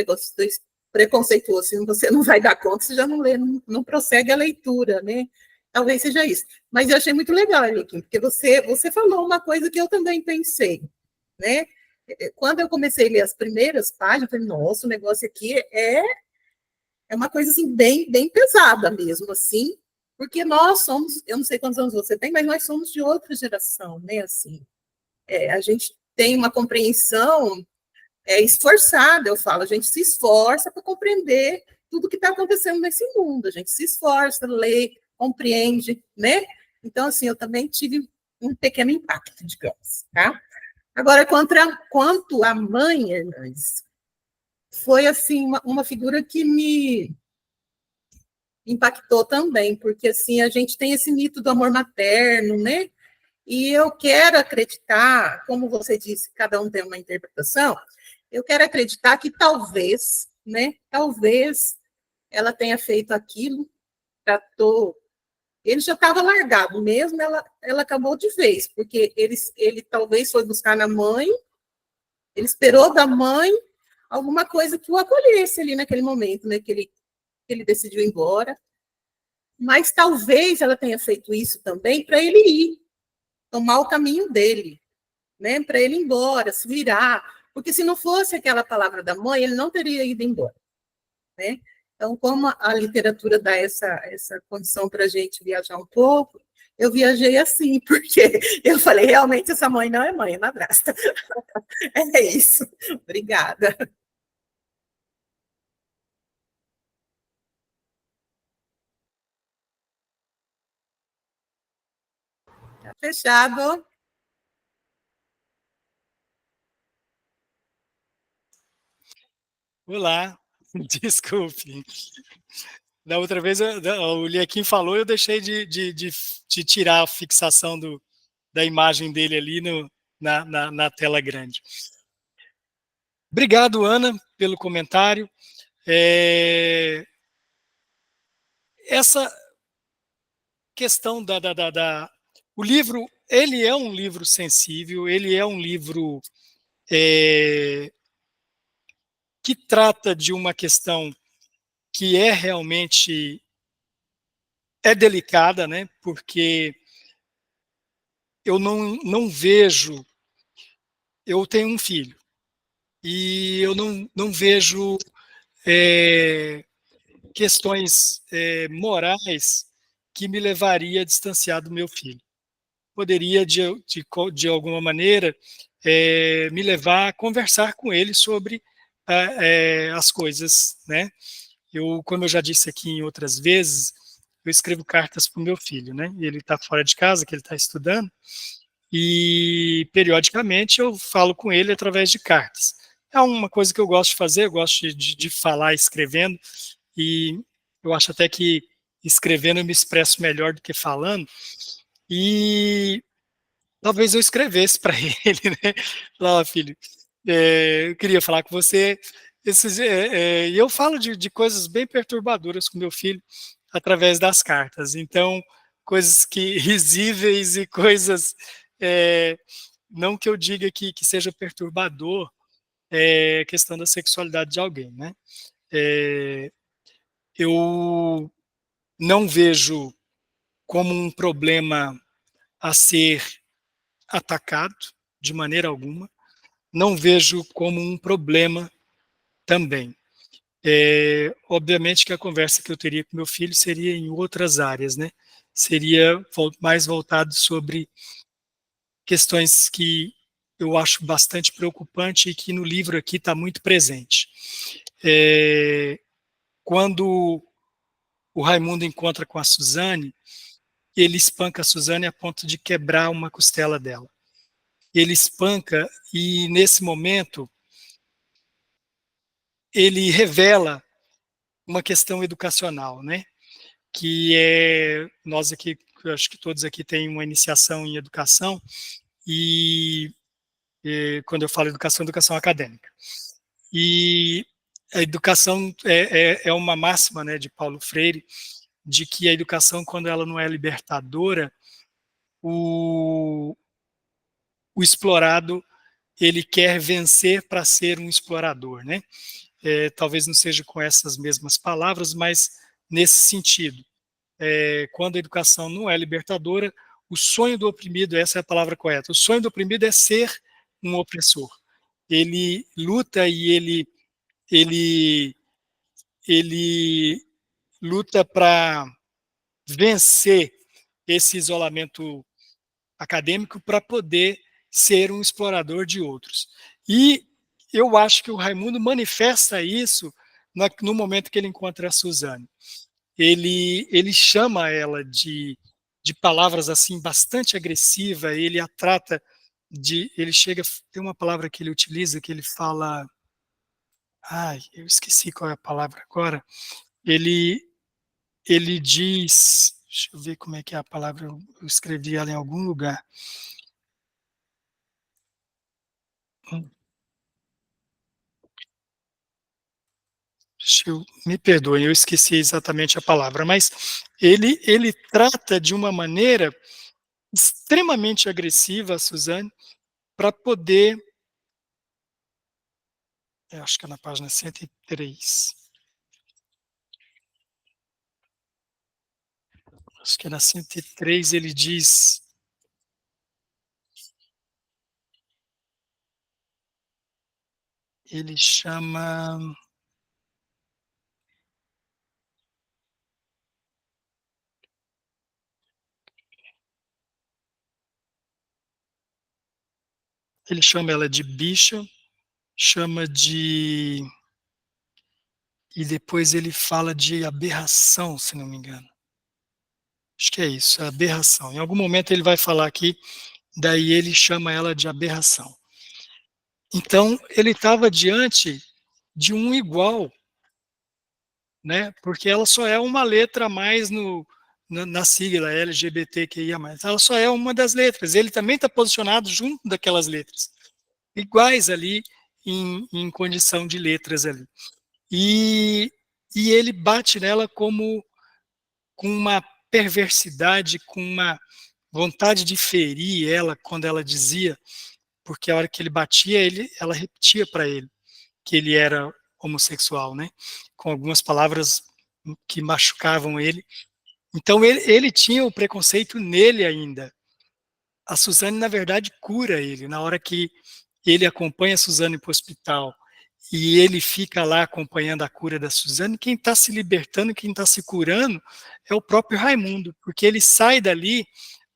preconceituoso, se você não vai dar conta, você já não lê, não prossegue a leitura, né? Talvez seja isso. Mas eu achei muito legal, Eliakim, porque você falou uma coisa que eu também pensei, né? Quando eu comecei a ler as primeiras páginas, eu falei, nossa, o negócio aqui é uma coisa assim, bem, bem pesada mesmo, assim, porque nós somos, eu não sei quantos anos você tem, mas nós somos de outra geração, né? Assim, a gente tem uma compreensão esforçada, eu falo, a gente se esforça para compreender tudo que está acontecendo nesse mundo, a gente se esforça, lê, compreende, né? Então, assim, eu também tive um pequeno impacto, digamos, tá? Agora, quanto à mãe, Hernandes, foi, assim, uma figura que me impactou também, porque, assim, a gente tem esse mito do amor materno, né? E eu quero acreditar, como você disse, cada um tem uma interpretação, eu quero acreditar que talvez, né? Talvez ela tenha feito aquilo, tratou ele já estava largado mesmo, ela acabou de vez, porque ele talvez foi buscar na mãe, ele esperou da mãe alguma coisa que o acolhesse ali naquele momento, né, que ele decidiu ir embora. Mas talvez ela tenha feito isso também para ele ir, tomar o caminho dele, né, para ele ir embora, se virar, porque se não fosse aquela palavra da mãe, ele não teria ido embora, né? Então, como a literatura dá essa condição para a gente viajar um pouco, eu viajei assim, porque eu falei, realmente, essa mãe não é mãe, é madrasta. É isso. Obrigada. Tá fechado. Olá, desculpe. Da outra vez, o Liequim falou, eu deixei de tirar a fixação da imagem dele ali na tela grande. Obrigado, Ana, pelo comentário. Essa questão o livro, ele é um livro sensível, ele é um livro que trata de uma questão que é realmente delicada, né? Porque eu não vejo, eu tenho um filho e eu não vejo questões morais que me levaria a distanciar do meu filho. Poderia, de alguma maneira, me levar a conversar com ele sobre as coisas, né? Como eu já disse aqui em outras vezes, eu escrevo cartas para o meu filho, né? Ele está fora de casa, que ele está estudando, e periodicamente eu falo com ele através de cartas. É uma coisa que eu gosto de fazer, eu gosto de falar escrevendo, e eu acho até que escrevendo eu me expresso melhor do que falando, e talvez eu escrevesse para ele, né? Lá, filho, eu queria falar com você. E eu falo de coisas bem perturbadoras com meu filho através das cartas. Então, coisas que risíveis e coisas não que eu diga que seja perturbador a questão da sexualidade de alguém, né? Eu não vejo como um problema a ser atacado de maneira alguma. Não vejo como um problema também. Obviamente que a conversa que eu teria com meu filho seria em outras áreas, né? Seria mais voltado sobre questões que eu acho bastante preocupante e que no livro aqui está muito presente. Quando o Raimundo encontra com a Suzane, ele espanca a Suzane a ponto de quebrar uma costela dela. Ele espanca e, nesse momento, ele revela uma questão educacional, né? Que nós aqui, acho que todos aqui têm uma iniciação em educação, e quando eu falo educação, educação acadêmica. E a educação é uma máxima, né, de Paulo Freire, de que a educação, quando ela não é libertadora, o explorado ele quer vencer para ser um explorador, né? Talvez não seja com essas mesmas palavras, mas nesse sentido. Quando a educação não é libertadora, o sonho do oprimido, essa é a palavra correta, o sonho do oprimido é ser um opressor. Ele luta e ele, ele luta para vencer esse isolamento acadêmico para poder ser um explorador de outros. E eu acho que o Raimundo manifesta isso no momento que ele encontra a Suzane. Ele chama ela de palavras assim bastante agressiva, ele a trata ele chega, tem uma palavra que ele utiliza que ele fala, eu esqueci qual é a palavra agora, ele diz, deixa eu ver como é que é a palavra, eu escrevi ela em algum lugar. Me perdoem, eu esqueci exatamente a palavra, mas ele trata de uma maneira extremamente agressiva a Suzane para poder, acho que é na página 103. Acho que é na 103 ele diz, ele chama, ela de bicha, chama de, e depois ele fala de aberração, se não me engano. Acho que é isso, é aberração. Em algum momento ele vai falar aqui, daí ele chama ela de aberração. Então, ele estava diante de um igual, né? Porque ela só é uma letra a mais na sigla LGBTQIA+. Ela só é uma das letras. Ele também está posicionado junto daquelas letras, iguais ali em condição de letras ali. E ele bate nela com uma perversidade, com uma vontade de ferir ela quando ela dizia, porque a hora que ele batia, ela repetia para ele que ele era homossexual, né? Com algumas palavras que machucavam ele. Então ele tinha o preconceito nele ainda. A Suzane, na verdade, cura ele. Na hora que ele acompanha a Suzane para o hospital e ele fica lá acompanhando a cura da Suzane, quem está se libertando, quem está se curando é o próprio Raimundo, porque ele sai dali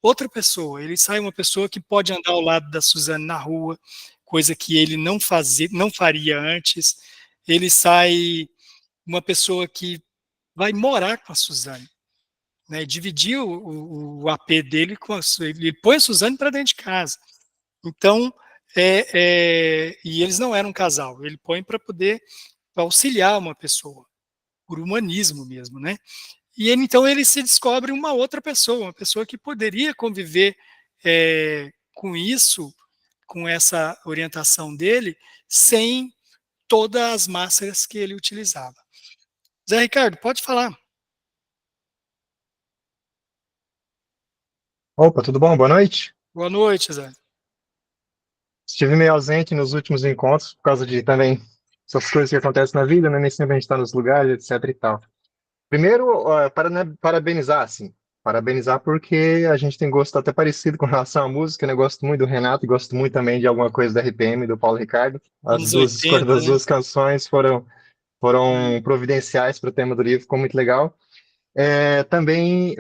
outra pessoa, ele sai uma pessoa que pode andar ao lado da Suzane na rua, coisa que ele não faria antes, ele sai uma pessoa que vai morar com a Suzane, né, dividir o AP dele com ele põe a Suzane para dentro de casa. Então, e eles não eram um casal, ele põe para poder auxiliar uma pessoa, por humanismo mesmo, né? E então ele se descobre uma outra pessoa, uma pessoa que poderia conviver com isso, com essa orientação dele, sem todas as máscaras que ele utilizava. Zé Ricardo, pode falar. Opa, tudo bom? Boa noite. Boa noite, Zé. Estive meio ausente nos últimos encontros, por causa de também essas coisas que acontecem na vida, né? Nem sempre a gente está nos lugares, etc e tal. Primeiro, parabenizar, assim. Parabenizar porque a gente tem gosto até parecido com relação à música, né? Gosto muito do Renato e gosto muito também de alguma coisa da RPM, do Paulo Ricardo. As duas escolhas das duas canções foram providenciais para o tema do livro, ficou muito legal. Também,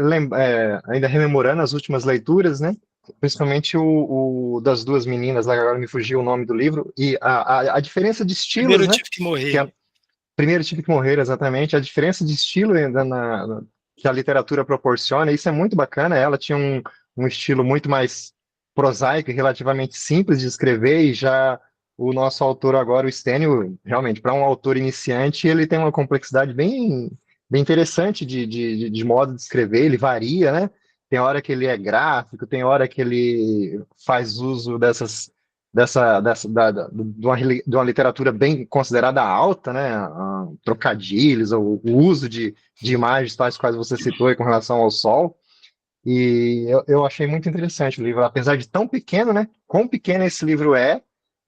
ainda rememorando as últimas leituras, né? Principalmente o das duas meninas, lá agora me fugiu o nome do livro, e a diferença de estilos, Primeiro né? tive que morrer. Primeiro tive que morrer, exatamente. A diferença de estilo ainda que a literatura proporciona, isso é muito bacana. Ela tinha um estilo muito mais prosaico e relativamente simples de escrever, e já o nosso autor agora, o Stênio, realmente, para um autor iniciante, ele tem uma complexidade bem interessante de modo de escrever, ele varia, né? Tem hora que ele é gráfico, tem hora que ele faz uso de uma literatura bem considerada alta, né? Trocadilhos, ou o uso de imagens tais quais você citou aí com relação ao sol. E eu achei muito interessante o livro, apesar de tão pequeno, né? Quão pequeno esse livro é,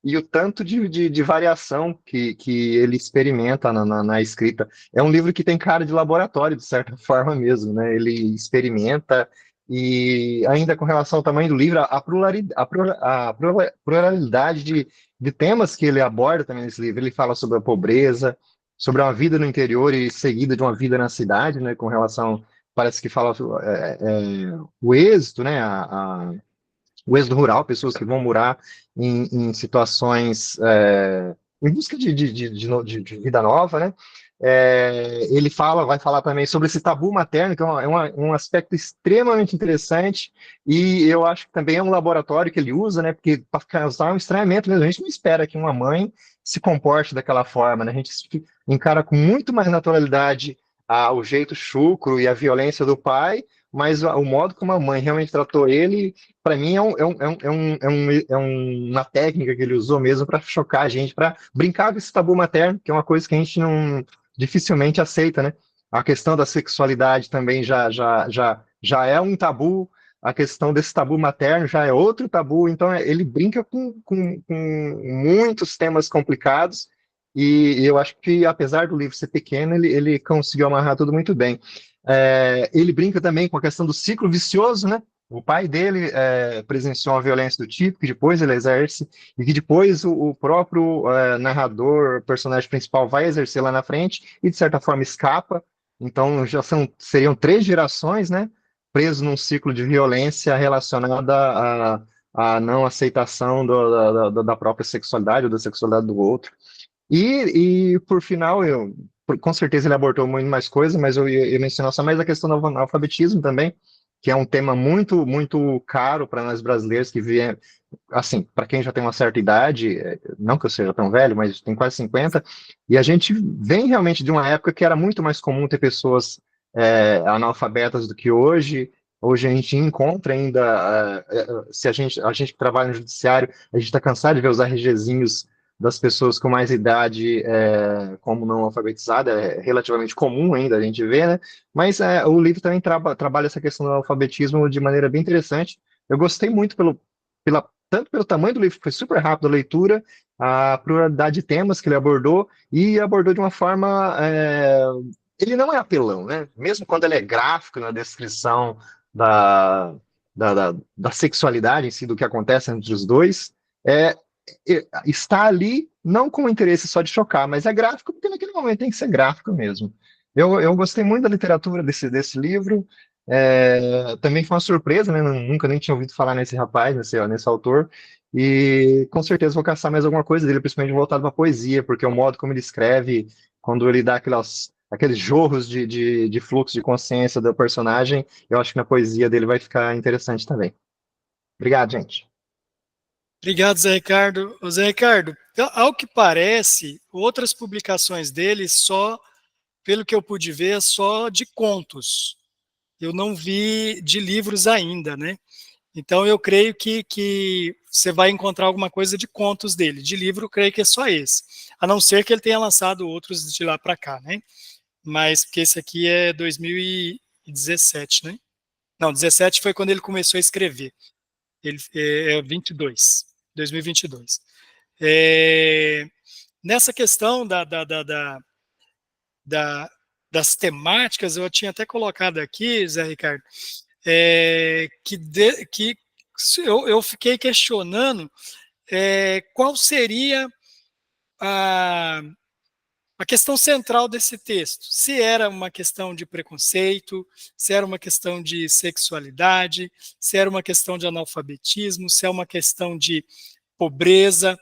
e o tanto de variação que ele experimenta na escrita. É um livro que tem cara de laboratório, de certa forma mesmo, né? Ele experimenta, e ainda com relação ao tamanho do livro, a pluralidade de temas que ele aborda também nesse livro. Ele fala sobre a pobreza, sobre uma vida no interior e seguida de uma vida na cidade, né? Com relação, parece que fala o êxito, né? O êxodo rural, pessoas que vão morar em situações em busca de vida nova, né? Ele vai falar também sobre esse tabu materno, que é um aspecto extremamente interessante, e eu acho que também é um laboratório que ele usa, né? Porque para causar um estranhamento mesmo, a gente não espera que uma mãe se comporte daquela forma, né? A gente encara com muito mais naturalidade o jeito chucro e a violência do pai, mas o modo como a mãe realmente tratou ele, para mim, é uma técnica que ele usou mesmo para chocar a gente, para brincar com esse tabu materno, que é uma coisa que a gente dificilmente aceita, né? A questão da sexualidade também já é um tabu, a questão desse tabu materno já é outro tabu, então ele brinca com muitos temas complicados, e eu acho que, apesar do livro ser pequeno, ele conseguiu amarrar tudo muito bem. Ele brinca também com a questão do ciclo vicioso, né? O pai dele presenciou uma violência do tipo, que depois ele exerce, e que depois o próprio narrador, o personagem principal, vai exercer lá na frente, e de certa forma escapa. Então seriam 3 gerações, né? Presos num ciclo de violência relacionada à não aceitação da própria sexualidade ou da sexualidade do outro. E por final, com certeza ele abordou muito mais coisas, mas eu ia mencionar só mais a questão do analfabetismo também, que é um tema muito, muito caro para nós brasileiros que vivem, assim, para quem já tem uma certa idade, não que eu seja tão velho, mas tem quase 50, e a gente vem realmente de uma época que era muito mais comum ter pessoas analfabetas do que hoje. Hoje a gente encontra ainda, se a gente que trabalha no judiciário, a gente está cansado de ver os RGzinhos das pessoas com mais idade como não alfabetizada, é relativamente comum ainda a gente ver, né? Mas o livro também trabalha essa questão do alfabetismo de maneira bem interessante. Eu gostei muito tanto pelo tamanho do livro, que foi super rápido a leitura, a pluralidade de temas que ele abordou, e abordou de uma forma... ele não é apelão, né? Mesmo quando ele é gráfico na descrição da sexualidade em si, do que acontece entre os dois, está ali não com o interesse só de chocar, mas é gráfico porque naquele momento tem que ser gráfico mesmo. Eu gostei muito da literatura desse livro, também foi uma surpresa, né? Nunca nem tinha ouvido falar nesse rapaz, nesse autor, e com certeza vou caçar mais alguma coisa dele, principalmente voltado para poesia, porque o modo como ele escreve, quando ele dá aqueles jorros de fluxo de consciência do personagem, eu acho que na poesia dele vai ficar interessante também. Obrigado, gente. Obrigado, Zé Ricardo. Ô, Zé Ricardo, ao que parece, outras publicações dele só, pelo que eu pude ver, só de contos. Eu não vi de livros ainda, né? Então eu creio que você vai encontrar alguma coisa de contos dele. De livro, eu creio que é só esse. A não ser que ele tenha lançado outros de lá para cá, né? Mas porque esse aqui é 2017, né? Não, 17 foi quando ele começou a escrever. Ele é 2022. Nessa questão das temáticas, eu tinha até colocado aqui, Zé Ricardo, que eu fiquei questionando qual seria a questão central desse texto. Se era uma questão de preconceito, se era uma questão de sexualidade, se era uma questão de analfabetismo, se é uma questão de pobreza.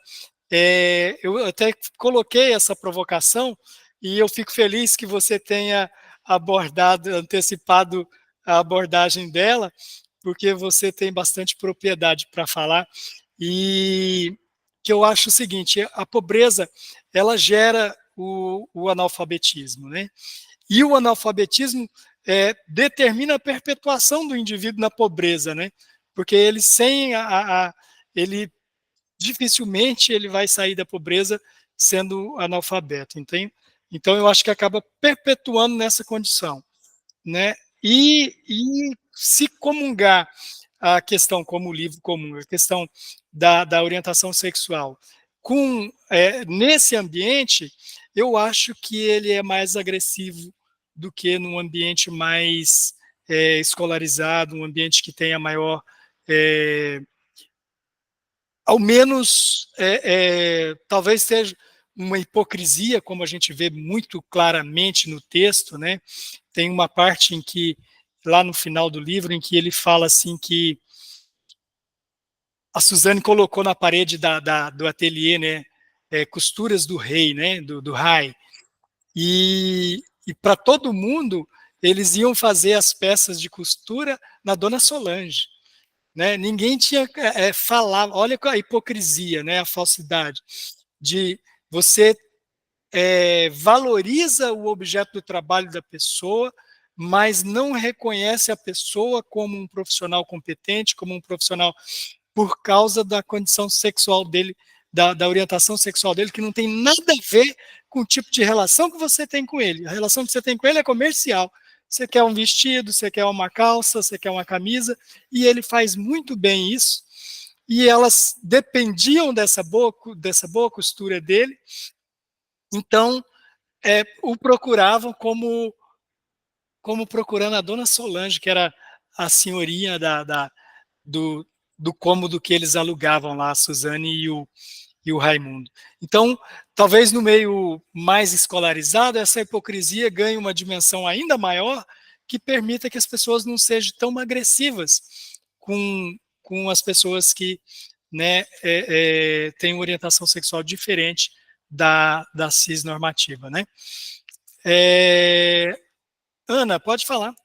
Eu até coloquei essa provocação e eu fico feliz que você tenha antecipado a abordagem dela, porque você tem bastante propriedade para falar, e que eu acho o seguinte: a pobreza, ela gera o analfabetismo, né? E o analfabetismo determina a perpetuação do indivíduo na pobreza, né? Porque ele ele dificilmente ele vai sair da pobreza sendo analfabeto, entende? Então eu acho que acaba perpetuando nessa condição, né? E se comungar a questão como o livro comum, a questão da orientação sexual, nesse ambiente, eu acho que ele é mais agressivo do que num ambiente mais escolarizado, um ambiente que tenha maior, ao menos, talvez seja uma hipocrisia, como a gente vê muito claramente no texto, né? Tem uma parte em que, lá no final do livro, em que ele fala assim que a Suzane colocou na parede do ateliê, né, costuras do rei, né, do Rai, e para todo mundo eles iam fazer as peças de costura na Dona Solange, né? Ninguém tinha falado. Olha a hipocrisia, né, a falsidade de você valoriza o objeto do trabalho da pessoa, mas não reconhece a pessoa como um profissional competente, como um profissional, por causa da condição sexual dele, da orientação sexual dele, que não tem nada a ver com o tipo de relação que você tem com ele. A relação que você tem com ele é comercial. Você quer um vestido, você quer uma calça, você quer uma camisa, e ele faz muito bem isso. E elas dependiam dessa boa costura dele, então o procuravam como procurando a dona Solange, que era a senhorinha do, do cômodo que eles alugavam lá, a Suzane e o Raimundo. Então, talvez no meio mais escolarizado, essa hipocrisia ganhe uma dimensão ainda maior, que permita que as pessoas não sejam tão agressivas com as pessoas que, né, têm uma orientação sexual diferente da cisnormativa, né? Ana, pode falar.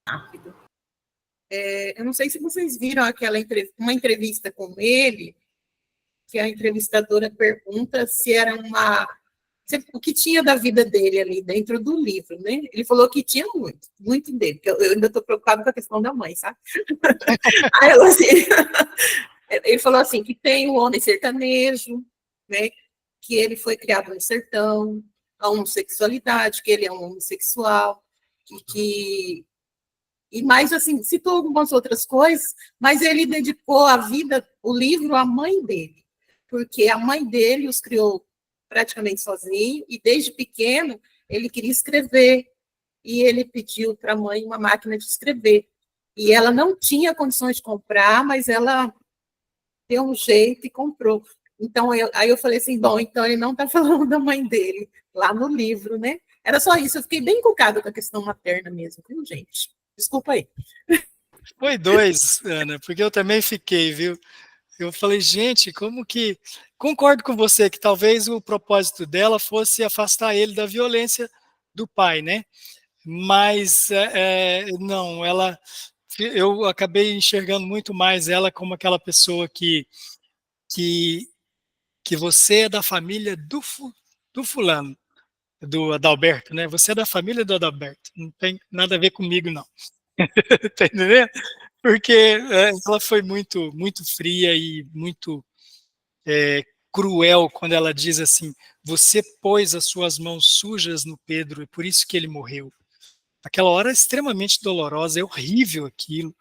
Rápido. Eu não sei se vocês viram uma entrevista com ele, que a entrevistadora pergunta se era o que tinha da vida dele ali dentro do livro, né? Ele falou que tinha muito, muito dele, que eu ainda estou preocupado com a questão da mãe, sabe? Aí ele falou assim, que tem o homem sertanejo, né? Que ele foi criado no sertão, a homossexualidade, que ele é um homossexual, e mais assim, citou algumas outras coisas, mas ele dedicou o livro à mãe dele, porque a mãe dele os criou praticamente sozinho, e desde pequeno ele queria escrever, e ele pediu para a mãe uma máquina de escrever, e ela não tinha condições de comprar, mas ela deu um jeito e comprou. Então, aí eu falei assim, bom, então ele não está falando da mãe dele, lá no livro, né? Era só isso, eu fiquei bem encucada com a questão materna mesmo, viu, gente? Desculpa aí. Foi dois, Ana, porque eu também fiquei, viu? Eu falei, gente, como que... Concordo com você que talvez o propósito dela fosse afastar ele da violência do pai, né? Mas, não, eu acabei enxergando muito mais ela como aquela pessoa que você é da família do fulano, do Adalberto, né? Você é da família do Adalberto, não tem nada a ver comigo, não. Tá entendendo? Porque ela foi muito, muito fria e muito cruel quando ela diz assim: você pôs as suas mãos sujas no Pedro e por isso que ele morreu. Aquela hora é extremamente dolorosa, é horrível aquilo.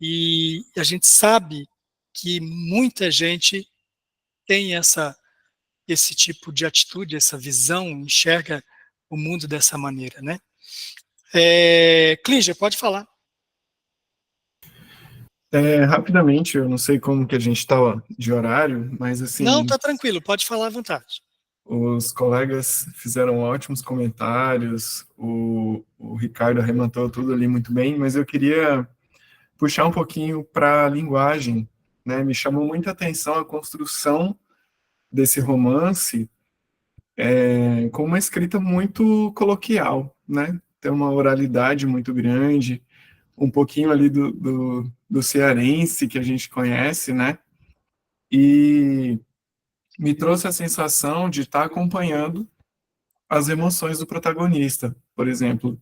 E a gente sabe que muita gente tem esse tipo de atitude, essa visão, enxerga o mundo dessa maneira, né? Clígia, pode falar. Rapidamente, eu não sei como que a gente está de horário, mas Não, assim, tá tranquilo, pode falar à vontade. os colegas fizeram ótimos comentários, o Ricardo arrematou tudo ali muito bem, mas eu queria puxar um pouquinho para a linguagem, né? Me chamou muita atenção a construção desse romance com uma escrita muito coloquial, né? Tem uma oralidade muito grande, um pouquinho ali do cearense que a gente conhece, né? E me trouxe a sensação de estar acompanhando as emoções do protagonista. Por exemplo,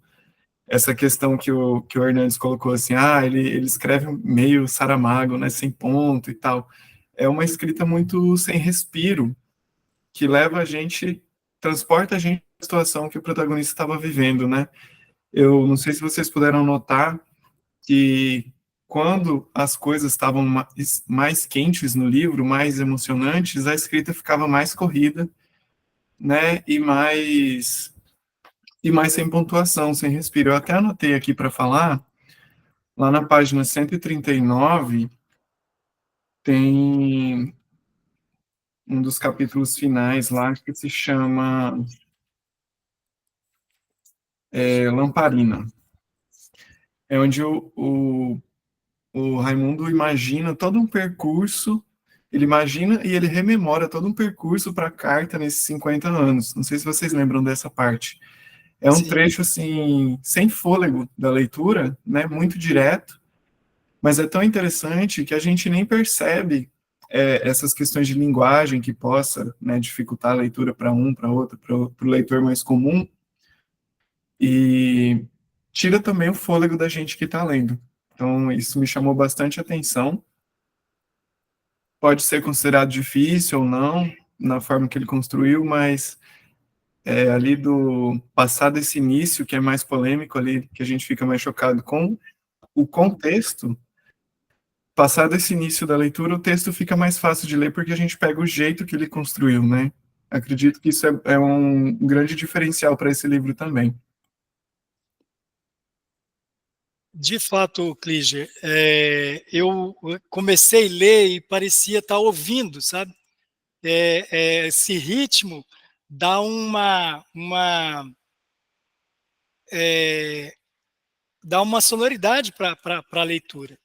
essa questão que o Hernandes colocou assim, ele escreve meio Saramago, né, sem ponto e tal. É uma escrita muito sem respiro, que leva a gente, transporta a gente à situação que o protagonista estava vivendo, né? Eu não sei se vocês puderam notar que quando as coisas estavam mais quentes no livro, mais emocionantes, a escrita ficava mais corrida, né, e mais sem pontuação, sem respiro. Eu até anotei aqui para falar, lá na página 139, tem um dos capítulos finais lá que se chama Lamparina. É onde o Raimundo imagina todo um percurso, ele imagina e ele rememora todo um percurso para a carta nesses 50 anos. Não sei se vocês lembram dessa parte. É um Sim. trecho, assim, sem fôlego da leitura, né, muito direto, mas é tão interessante que a gente nem percebe essas questões de linguagem que possa, né, dificultar a leitura para um, para outro, para o leitor mais comum, e tira também o fôlego da gente que está lendo. Então, isso me chamou bastante atenção. Pode ser considerado difícil ou não, na forma que ele construiu, mas ali do passar desse início, que é mais polêmico ali, que a gente fica mais chocado com o contexto, passar desse início da leitura, o texto fica mais fácil de ler, porque a gente pega o jeito que ele construiu, né? Acredito que isso é um grande diferencial para esse livro também. De fato, Clíger, eu comecei a ler e parecia estar ouvindo, sabe? Esse ritmo dá dá uma sonoridade para a leitura.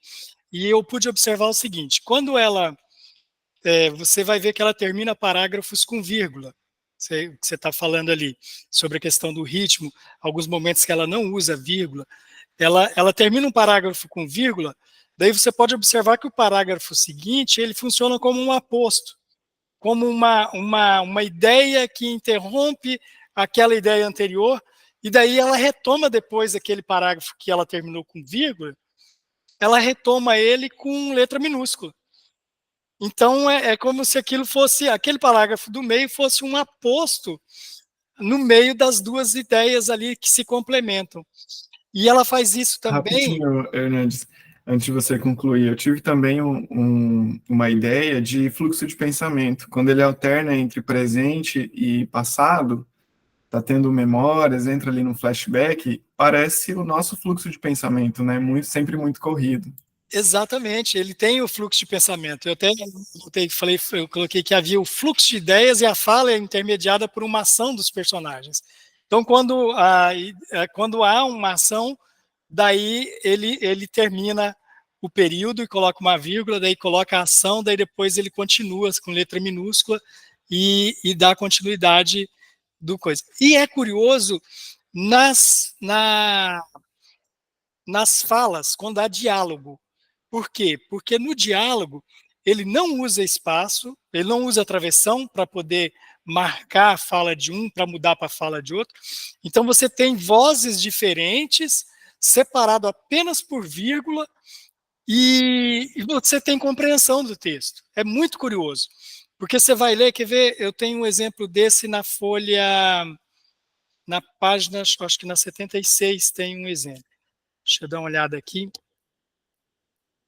E eu pude observar o seguinte: quando você vai ver que ela termina parágrafos com vírgula. Você está falando ali sobre a questão do ritmo, alguns momentos que ela não usa vírgula. Ela termina um parágrafo com vírgula, daí você pode observar que o parágrafo seguinte ele funciona como um aposto, como uma ideia que interrompe aquela ideia anterior, e daí ela retoma depois aquele parágrafo que ela terminou com vírgula, ela retoma ele com letra minúscula. Então é como se aquele parágrafo do meio fosse um aposto no meio das duas ideias ali que se complementam. E ela faz isso também. Rapidinho, Hernandes, antes de você concluir, eu tive também uma ideia de fluxo de pensamento. Quando ele alterna entre presente e passado, está tendo memórias, entra ali no flashback, parece o nosso fluxo de pensamento, né? Sempre muito corrido. Exatamente, ele tem o fluxo de pensamento. Eu coloquei que havia o fluxo de ideias e a fala é intermediada por uma ação dos personagens. Então, quando há uma ação, daí ele termina o período e coloca uma vírgula, daí coloca a ação, daí depois ele continua com letra minúscula e dá continuidade do coisa. E é curioso nas falas, quando há diálogo. Por quê? Porque no diálogo ele não usa espaço, ele não usa travessão para poder marcar a fala de um para mudar para a fala de outro. Então você tem vozes diferentes, separado apenas por vírgula, e você tem compreensão do texto. É muito curioso, porque você vai ler, quer ver, eu tenho um exemplo desse na folha, na página, acho que na 76 tem um exemplo. Deixa eu dar uma olhada aqui,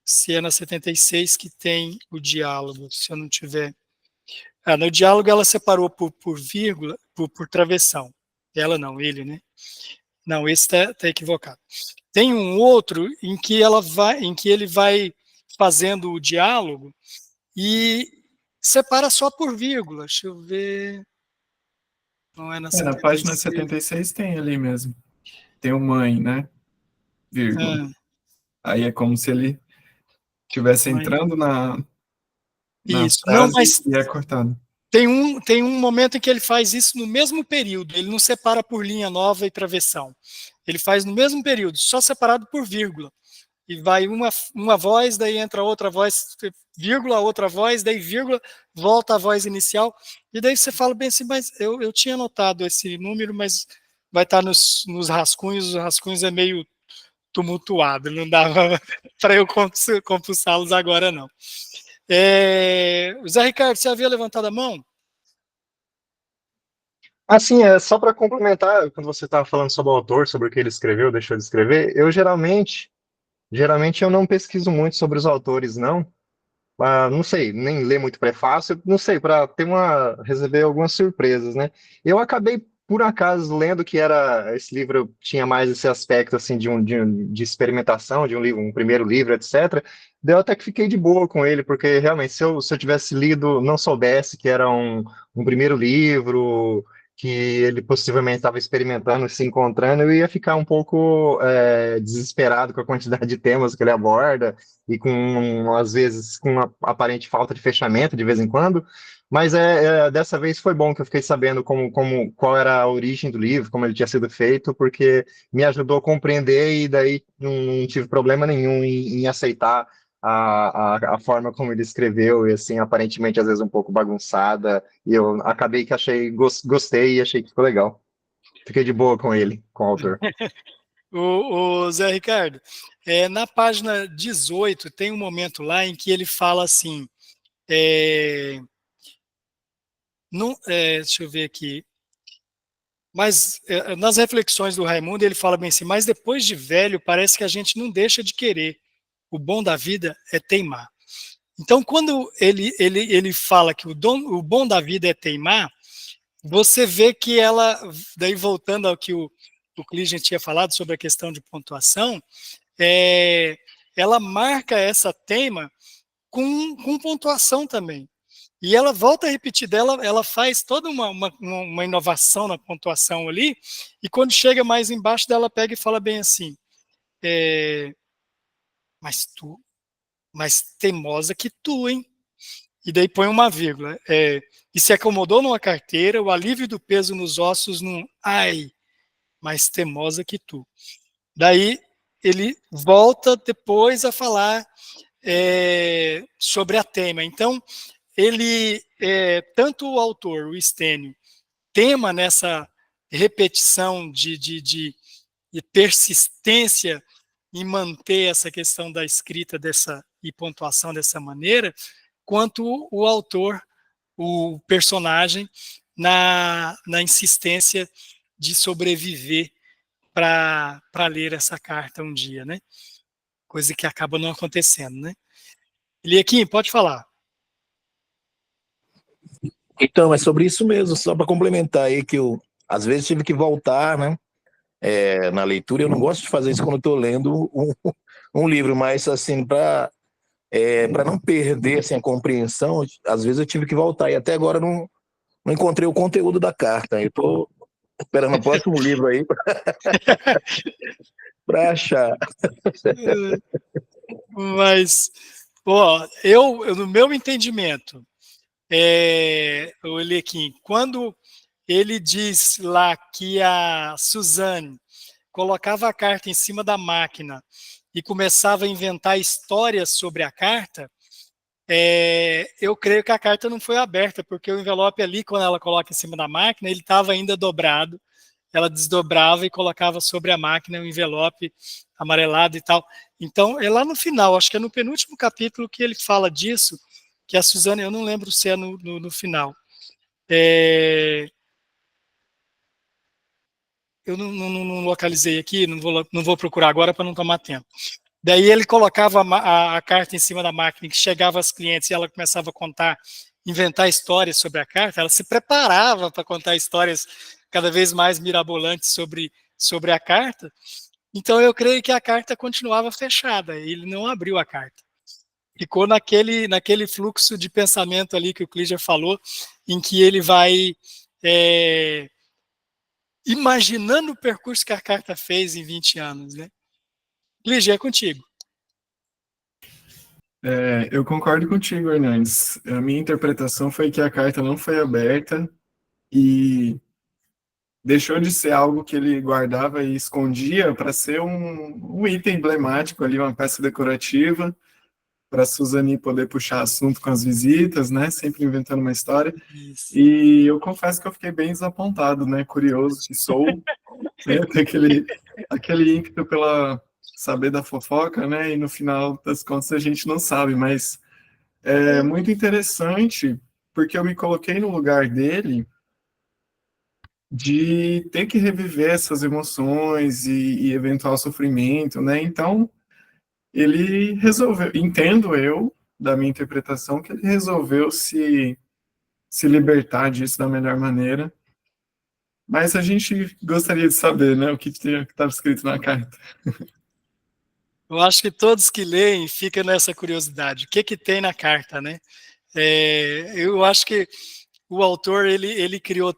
se é na 76 que tem o diálogo, se eu não tiver. No diálogo ela separou por vírgula, por travessão. Ela não, ele, né? Não, esse está equivocado. Tem um outro em que ele vai fazendo o diálogo e separa só por vírgula. Deixa eu ver. Não é na 76. Na página 76 tem ali mesmo. Tem o mãe, né? Vírgula. Aí é como se ele estivesse entrando na isso. frase Não, mas e é cortado. tem um momento em que ele faz isso no mesmo período. Ele não separa por linha nova e travessão. Ele faz no mesmo período, só separado por vírgula. E vai uma voz, daí entra outra voz, vírgula, outra voz, daí vírgula, volta a voz inicial. E daí você fala bem assim, mas eu tinha notado esse número, mas vai estar nos rascunhos, os rascunhos é meio tumultuado, não dava para eu compulsá-los agora, não. Zé Ricardo, você havia levantado a mão? Assim, só para complementar, quando você estava falando sobre o autor, sobre o que ele escreveu, deixou de escrever, eu geralmente eu não pesquiso muito sobre os autores, não. Não sei, nem ler muito prefácio, não sei, para receber algumas surpresas, né? Eu acabei, por acaso, lendo que esse livro tinha mais esse aspecto, assim, de experimentação, de um livro, um primeiro livro, etc. Daí eu até que fiquei de boa com ele, porque realmente, se eu tivesse lido, não soubesse que era um primeiro livro, que ele possivelmente estava experimentando, se encontrando, eu ia ficar um pouco desesperado com a quantidade de temas que ele aborda, e às vezes, com uma aparente falta de fechamento de vez em quando, mas dessa vez foi bom que eu fiquei sabendo qual era a origem do livro, como ele tinha sido feito, porque me ajudou a compreender e daí não tive problema nenhum em aceitar a forma como ele escreveu, e assim, aparentemente às vezes um pouco bagunçada, e eu acabei que gostei e achei que ficou legal. Fiquei de boa com ele, com o autor. O Zé Ricardo, na página 18 tem um momento lá em que ele fala assim, não, deixa eu ver aqui. Mas nas reflexões do Raimundo, ele fala bem assim, mas depois de velho, parece que a gente não deixa de querer. O bom da vida é teimar. Então, quando ele fala que o bom da vida é teimar, você vê que ela, daí voltando ao que o Cligent tinha falado sobre a questão de pontuação, ela marca essa teima com pontuação também. E ela volta a repetir dela, ela faz toda uma inovação na pontuação ali, e quando chega mais embaixo dela, pega e fala bem assim, mais teimosa que tu, hein? E daí põe uma vírgula. E se acomodou numa carteira, o alívio do peso nos ossos num ai, mais teimosa que tu. Daí ele volta depois a falar sobre a tema. Então, ele, tanto o autor, o Stênio, tema nessa repetição de persistência em manter essa questão da escrita e pontuação dessa maneira, quanto o autor, o personagem, na insistência de sobreviver para ler essa carta um dia, né? Coisa que acaba não acontecendo, né? Eliakim, pode falar. Então, é sobre isso mesmo, só para complementar aí, que eu, às vezes, tive que voltar, né, na leitura. Eu não gosto de fazer isso quando estou lendo um livro, mas, assim, para não perder assim, a compreensão, às vezes eu tive que voltar, e até agora não encontrei o conteúdo da carta. Eu estou esperando o próximo livro aí para achar. Mas, no meu entendimento, o Eliakim, quando ele diz lá que a Suzane colocava a carta em cima da máquina e começava a inventar histórias sobre a carta, eu creio que a carta não foi aberta, porque o envelope ali, quando ela coloca em cima da máquina, ele estava ainda dobrado, ela desdobrava e colocava sobre a máquina um envelope amarelado e tal. Então, é lá no final, acho que é no penúltimo capítulo que ele fala disso, que a Suzane, eu não lembro se é no final. Eu não localizei aqui, não vou procurar agora para não tomar tempo. Daí ele colocava a carta em cima da máquina, que chegava aos clientes e ela começava a contar, inventar histórias sobre a carta, ela se preparava para contar histórias cada vez mais mirabolantes sobre a carta. Então eu creio que a carta continuava fechada, ele não abriu a carta. Ficou naquele fluxo de pensamento ali que o Cligent falou, em que ele vai imaginando o percurso que a carta fez em 20 anos, né? Cligent, é contigo. Eu concordo contigo, Hernandes. A minha interpretação foi que a carta não foi aberta e deixou de ser algo que ele guardava e escondia para ser um item emblemático ali, uma peça decorativa, para a Suzane poder puxar assunto com as visitas, né? Sempre inventando uma história. Isso. E eu confesso que eu fiquei bem desapontado, né? Curioso que sou, né? Tem aquele ímpeto pela saber da fofoca, né? E no final das contas a gente não sabe, mas é muito interessante porque eu me coloquei no lugar dele de ter que reviver essas emoções e eventual sofrimento, né? Então, ele resolveu, entendo eu, da minha interpretação, que ele resolveu se libertar disso da melhor maneira. Mas a gente gostaria de saber, né, o que estava escrito na carta. Eu acho que todos que leem ficam nessa curiosidade. O que tem na carta, né? Eu acho que o autor, ele criou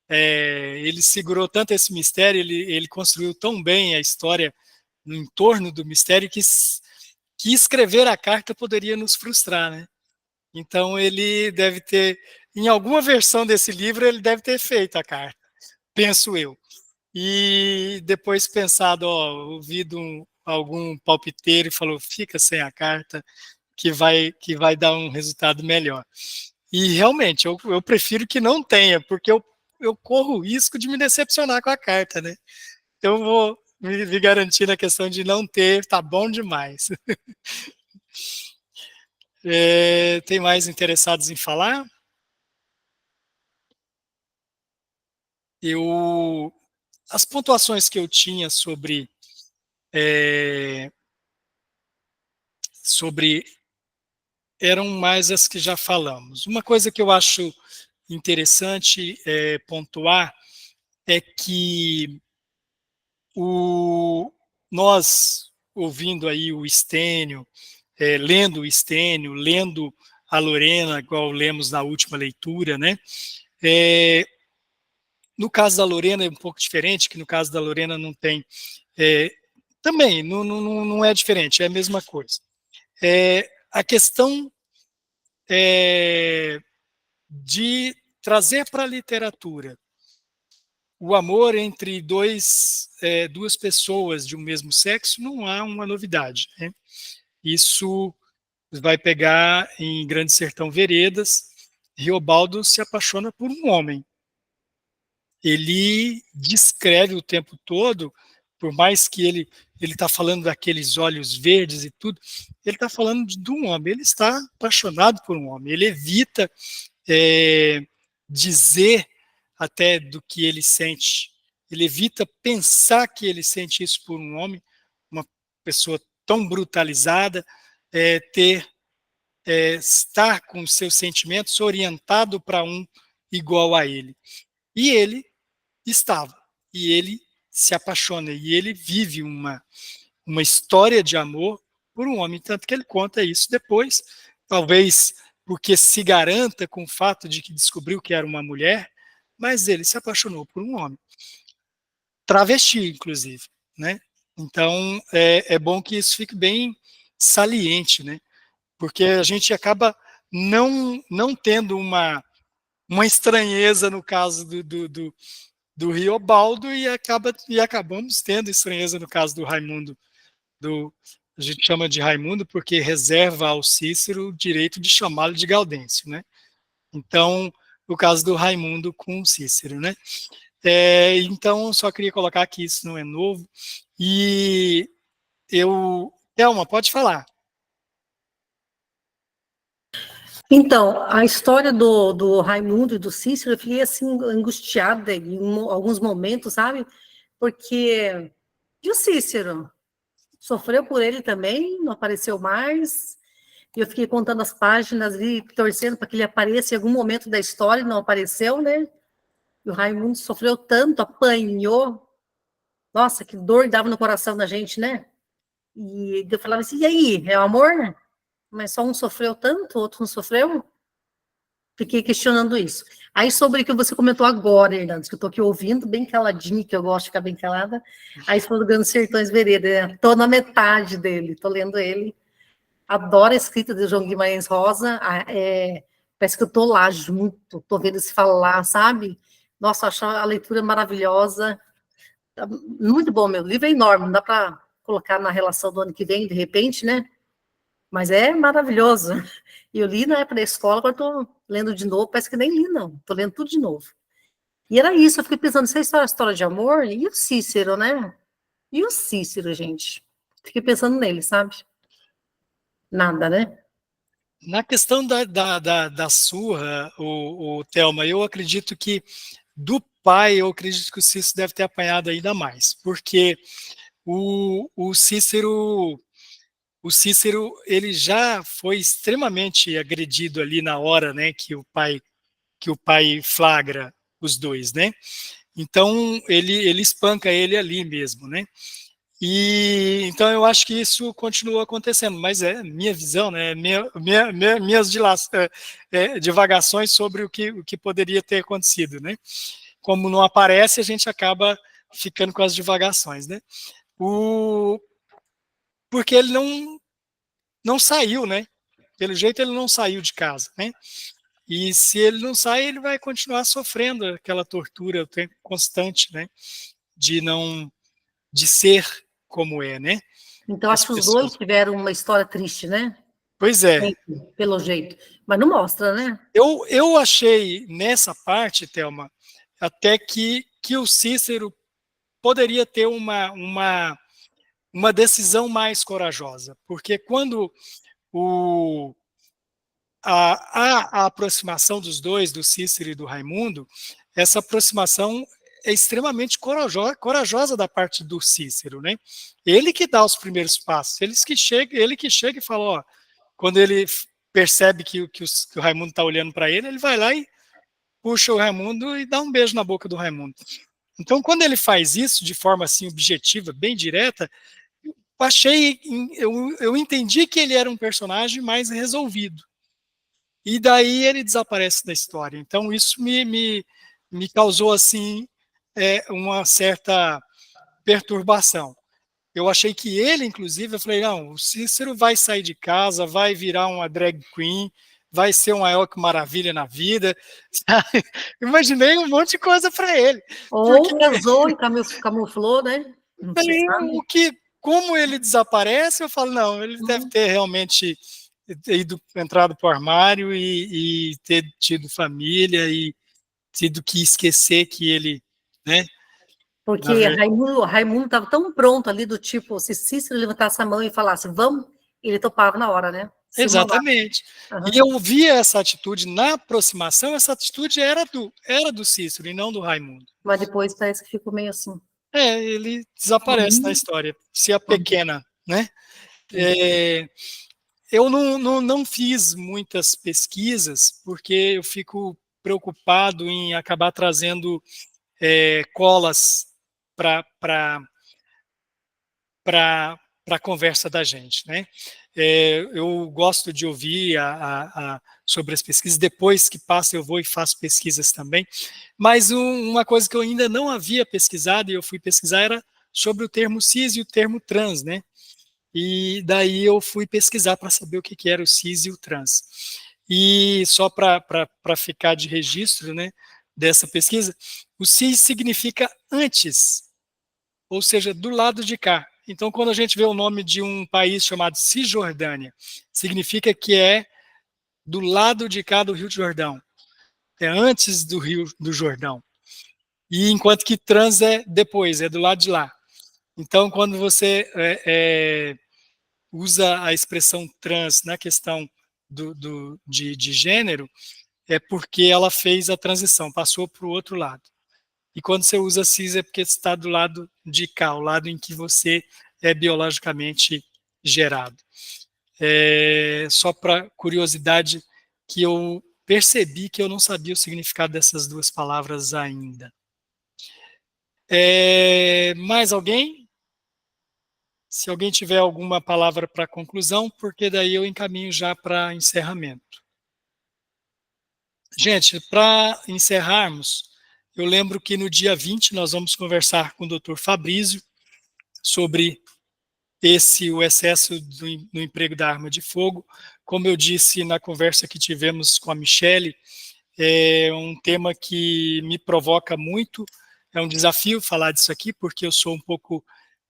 ele segurou tanto esse mistério, ele construiu tão bem a história no entorno do mistério que escrever a carta poderia nos frustrar, né? Então ele deve ter, em alguma versão desse livro, ele deve ter feito a carta, penso eu. E depois pensado, ouvido algum palpiteiro e falou, fica sem a carta, que vai dar um resultado melhor. E realmente, eu prefiro que não tenha, porque eu corro o risco de me decepcionar com a carta, né? Então eu vou me garantir na questão de não ter, tá bom demais. Tem mais interessados em falar? as pontuações que eu tinha sobre eram mais as que já falamos. Uma coisa que eu acho interessante pontuar é que nós, ouvindo aí o Stênio, lendo o Stênio, lendo a Lorena, igual lemos na última leitura, né? No caso da Lorena é um pouco diferente, que no caso da Lorena não tem... também, não é diferente, é a mesma coisa. A questão de trazer para a literatura o amor entre duas pessoas de um mesmo sexo não há uma novidade, né? Isso vai pegar em Grande Sertão Veredas. Riobaldo se apaixona por um homem. Ele descreve o tempo todo, por mais que ele está falando daqueles olhos verdes e tudo, ele está falando de um homem, ele está apaixonado por um homem, ele evita dizer até do que ele sente, ele evita pensar que ele sente isso por um homem, uma pessoa tão brutalizada, estar com seus sentimentos orientado para um igual a ele. E ele estava, e ele se apaixona, e ele vive uma história de amor por um homem, tanto que ele conta isso depois, talvez porque se garanta com o fato de que descobriu que era uma mulher, mas ele se apaixonou por um homem. Travesti, inclusive, né? Então, é bom que isso fique bem saliente, né? Porque a gente acaba não tendo uma estranheza no caso do Riobaldo e acabamos tendo estranheza no caso do Raimundo. A gente chama de Raimundo porque reserva ao Cícero o direito de chamá-lo de Gaudêncio, né? Então, o caso do Raimundo com o Cícero, né? Então, só queria colocar que isso não é novo. E Thelma, pode falar. Então, a história do Raimundo e do Cícero, eu fiquei assim, angustiada em alguns momentos, sabe? Porque, e o Cícero? Sofreu por ele também, não apareceu mais. E eu fiquei contando as páginas e torcendo para que ele apareça em algum momento da história, e não apareceu, né? E o Raimundo sofreu tanto, apanhou. Nossa, que dor dava no coração da gente, né? E eu falava assim, e aí, é o amor? Mas só um sofreu tanto, o outro não sofreu? Fiquei questionando isso. Aí, sobre o que você comentou agora, Hernandes, que eu estou aqui ouvindo, bem caladinho, que eu gosto de ficar bem calada. Aí, falou do Grande Sertões Veredas. Estou na metade dele, estou lendo ele. Adoro a escrita de João Guimarães Rosa. Parece que eu estou lá junto, estou vendo se falar, sabe? Nossa, acho a leitura maravilhosa. Muito bom, meu. O livro é enorme, não dá para colocar na relação do ano que vem, de repente, né? Mas é maravilhoso. Eu li na época da escola, agora estou lendo de novo, parece que nem li, não. Estou lendo tudo de novo. E era isso, eu fiquei pensando, essa história de amor, e o Cícero, né? E o Cícero, gente? Fiquei pensando nele, sabe? Nada, né? Na questão da surra, Thelma, eu acredito que do pai, eu acredito que o Cícero deve ter apanhado ainda mais, porque o Cícero ele já foi extremamente agredido ali na hora, né, que o pai flagra os dois, né? Então ele espanca ele ali mesmo, né? E então eu acho que isso continua acontecendo, mas é minha visão, né? Minhas divagações sobre o que poderia ter acontecido, né? Como não aparece, a gente acaba ficando com as divagações, né? Porque ele não saiu, né? Pelo jeito ele não saiu de casa, né? E se ele não sai, ele vai continuar sofrendo aquela tortura constante, né? De ser como é, né? Então, acho que os dois tiveram uma história triste, né? Pois é. Pelo jeito. Mas não mostra, né? Eu achei nessa parte, Thelma, até que o Cícero poderia ter uma decisão mais corajosa, porque quando a aproximação dos dois, do Cícero e do Raimundo, essa aproximação é extremamente corajosa da parte do Cícero, né? Ele que dá os primeiros passos, ele que chega e fala, ó, quando ele percebe que o Raimundo está olhando para ele vai lá e puxa o Raimundo e dá um beijo na boca do Raimundo. Então, quando ele faz isso de forma assim objetiva, bem direta, eu entendi que ele era um personagem mais resolvido. E daí ele desaparece da história. Então, isso me causou assim uma certa perturbação. Eu achei que ele, inclusive, eu falei, não, o Cícero vai sair de casa, vai virar uma drag queen, vai ser uma El que maravilha na vida. Sabe? Imaginei um monte de coisa para ele. Ou casou e camuflou, né? Não se sabe. Como ele desaparece, eu falo, não, ele deve ter realmente entrado para o armário e ter tido família e tido que esquecer que ele, né? Porque Raimundo estava tão pronto ali, do tipo, se Cícero levantasse a mão e falasse, vamos, ele topava na hora, né? Exatamente. E eu via essa atitude na aproximação, essa atitude era do Cícero e não do Raimundo. Mas depois parece que ficou meio assim. Ele desaparece na história, se a pequena, né? Eu não fiz muitas pesquisas, porque eu fico preocupado em acabar trazendo colas para a conversa da gente, né? Eu gosto de ouvir sobre as pesquisas, depois que passa eu vou e faço pesquisas também, mas uma coisa que eu ainda não havia pesquisado, e eu fui pesquisar, era sobre o termo cis e o termo trans, né? E daí eu fui pesquisar para saber o que era o cis e o trans. E só para ficar de registro, né, dessa pesquisa, o cis significa antes, ou seja, do lado de cá. Então, quando a gente vê o nome de um país chamado Cisjordânia, significa que é do lado de cá do Rio Jordão. É antes do Rio do Jordão. E enquanto que trans é depois, é do lado de lá. Então, quando você usa a expressão trans na questão de gênero, é porque ela fez a transição, passou para o outro lado. E quando você usa cis é porque está do lado de cá, o lado em que você é biologicamente gerado. Só para curiosidade, que eu percebi que eu não sabia o significado dessas duas palavras ainda. Mais alguém? Se alguém tiver alguma palavra para conclusão, porque daí eu encaminho já para encerramento. Gente, para encerrarmos, eu lembro que no dia 20 nós vamos conversar com o Dr. Fabrício sobre o excesso no emprego da arma de fogo. Como eu disse na conversa que tivemos com a Michele, é um tema que me provoca muito, é um desafio falar disso aqui, porque eu sou um pouco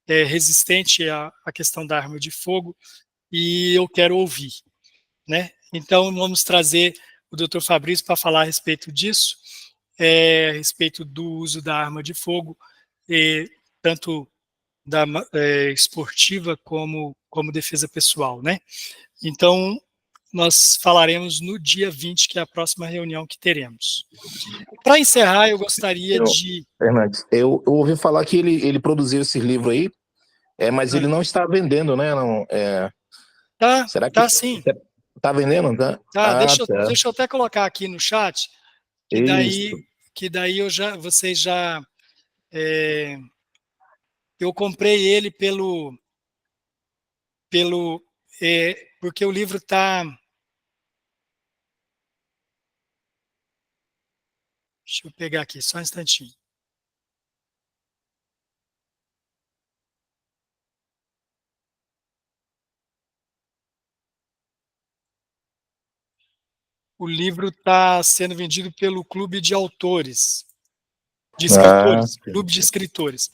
resistente à questão da arma de fogo e eu quero ouvir, né? Então, vamos trazer o Dr. Fabrício para falar a respeito disso, a respeito do uso da arma de fogo, tanto da esportiva como defesa pessoal, né? Então, nós falaremos no dia 20, que é a próxima reunião que teremos. Para encerrar, eu gostaria de... Fernandes, eu ouvi falar que ele produziu esse livro aí, mas ele não está vendendo, né? Não, será que tá sim. Está vendendo? Tá? Deixa eu até colocar aqui no chat, que daí vocês já... eu comprei ele porque o livro está... Deixa eu pegar aqui, só um instantinho. O livro está sendo vendido pelo Clube de Autores, de Escritores, Clube de Escritores.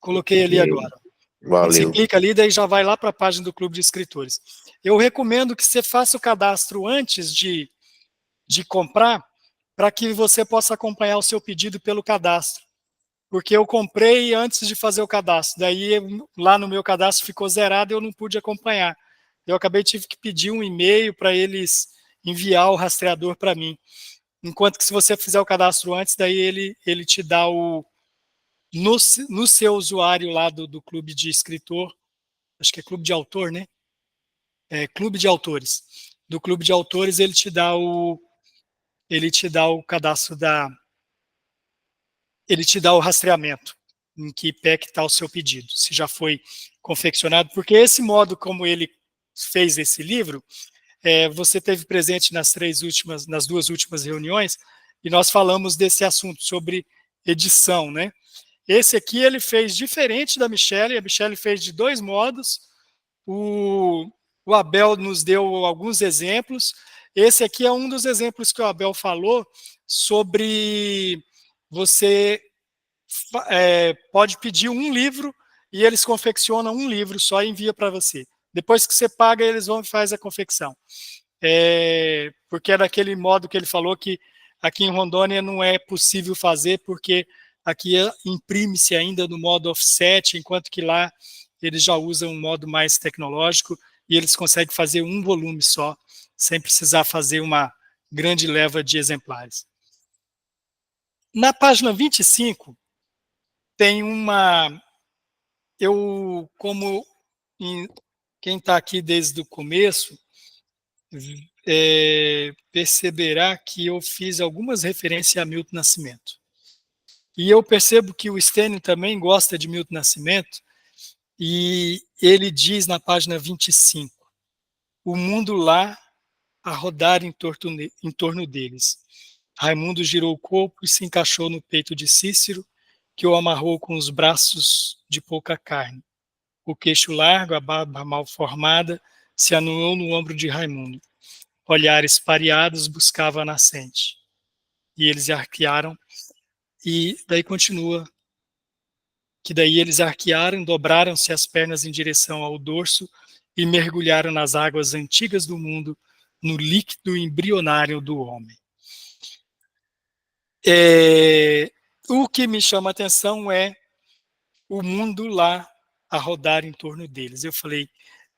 Coloquei ali agora. Valeu. Você clica ali, daí já vai lá para a página do Clube de Escritores. Eu recomendo que você faça o cadastro antes de comprar, para que você possa acompanhar o seu pedido pelo cadastro. Porque eu comprei antes de fazer o cadastro, daí lá no meu cadastro ficou zerado e eu não pude acompanhar. Eu tive que pedir um e-mail para eles enviar o rastreador para mim. enquanto que se você fizer o cadastro antes, daí ele te dá no seu usuário lá do clube de escritor, acho que é clube de autor, né? Clube de autores. Do clube de autores, ele te dá o cadastro ele te dá o rastreamento, em que pé que está o seu pedido, se já foi confeccionado, porque esse modo como ele fez esse livro, você teve presente nas duas últimas reuniões, e nós falamos desse assunto, sobre edição, né? Esse aqui ele fez diferente da Michelle, a Michelle fez de 2 modos, o Abel nos deu alguns exemplos, esse aqui é um dos exemplos que o Abel falou sobre você pode pedir um livro e eles confeccionam um livro só e envia para você. Depois que você paga, eles vão e faz a confecção. Porque é daquele modo que ele falou que aqui em Rondônia não é possível fazer, porque aqui imprime-se ainda no modo offset, enquanto que lá eles já usam um modo mais tecnológico e eles conseguem fazer um volume só, sem precisar fazer uma grande leva de exemplares. Na página 25, tem como quem está aqui desde o começo, perceberá que eu fiz algumas referências a Milton Nascimento. E eu percebo que o Stênio também gosta de Milton Nascimento, e ele diz na página 25, o mundo lá a rodar em torno deles. Raimundo girou o corpo e se encaixou no peito de Cícero, que o amarrou com os braços de pouca carne. O queixo largo, a barba mal formada, se anuou no ombro de Raimundo. Olhares pareados buscavam a nascente. E eles arquearam, e daí continua, que daí eles arquearam, dobraram-se as pernas em direção ao dorso e mergulharam nas águas antigas do mundo, no líquido embrionário do homem. O que me chama a atenção é o mundo lá a rodar em torno deles. Eu falei,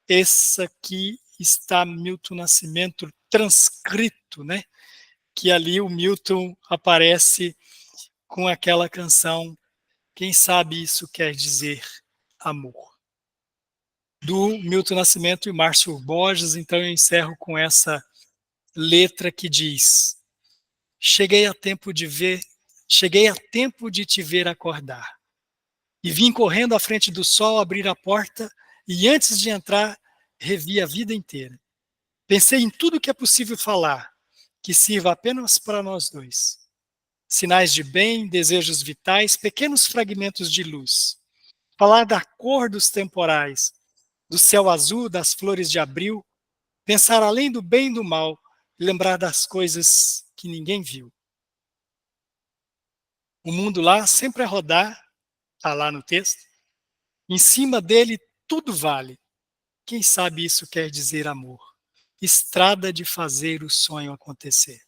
esse aqui está Milton Nascimento transcrito, né? Que ali o Milton aparece com aquela canção, quem sabe isso quer dizer amor. Do Milton Nascimento e Márcio Borges, então eu encerro com essa letra que diz: cheguei a tempo de te ver acordar. E vim correndo à frente do sol abrir a porta, e antes de entrar, revi a vida inteira. Pensei em tudo que é possível falar, que sirva apenas para nós dois. Sinais de bem, desejos vitais, pequenos fragmentos de luz. Falar da cor dos temporais, do céu azul, das flores de abril, pensar além do bem e do mal, e lembrar das coisas que ninguém viu. O mundo lá sempre a rodar, está lá no texto, em cima dele tudo vale. Quem sabe isso quer dizer amor? Estrada de fazer o sonho acontecer.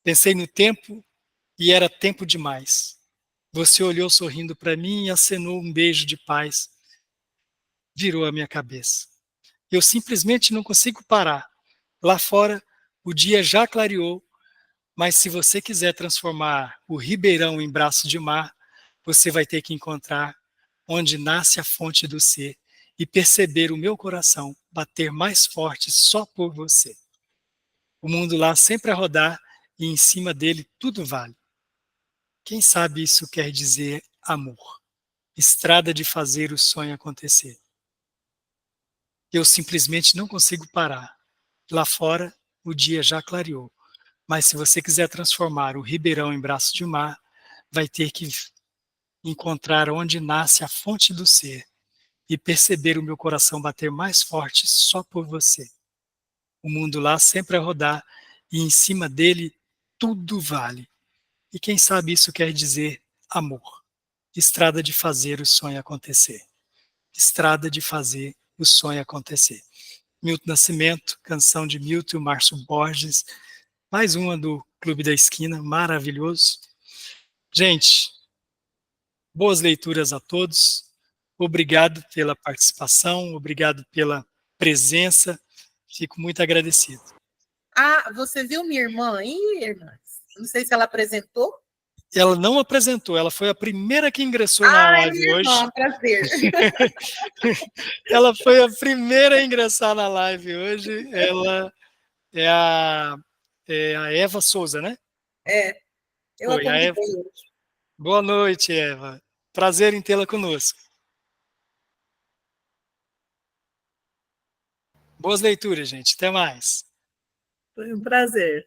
Pensei no tempo e era tempo demais. Você olhou sorrindo para mim e acenou um beijo de paz. Virou a minha cabeça. Eu simplesmente não consigo parar. Lá fora, o dia já clareou, mas se você quiser transformar o ribeirão em braço de mar, você vai ter que encontrar onde nasce a fonte do ser e perceber o meu coração bater mais forte só por você. O mundo lá sempre a rodar e em cima dele tudo vale. Quem sabe isso quer dizer amor? Estrada de fazer o sonho acontecer. Eu simplesmente não consigo parar. Lá fora, o dia já clareou. Mas se você quiser transformar o ribeirão em braço de mar, vai ter que encontrar onde nasce a fonte do ser e perceber o meu coração bater mais forte só por você. O mundo lá sempre a rodar e em cima dele tudo vale. E quem sabe isso quer dizer amor. Estrada de fazer o sonho acontecer. Estrada de fazer o sonho acontecer. Milton Nascimento, canção de Milton e Márcio Borges, mais uma do Clube da Esquina, maravilhoso. Gente, boas leituras a todos, obrigado pela participação, obrigado pela presença, fico muito agradecido. Ah, você viu minha irmã aí, irmã? Não sei se ela apresentou. Ela não apresentou, ela foi a primeira que ingressou na Ai, live minha hoje. irmã, prazer. Ela foi a primeira a ingressar na live hoje. Ela é a Eva Souza, né? É, eu a Oi, a convidei Eva. hoje. Boa noite, Eva. Prazer em tê-la conosco. Boas leituras, gente. Até mais. Foi um prazer.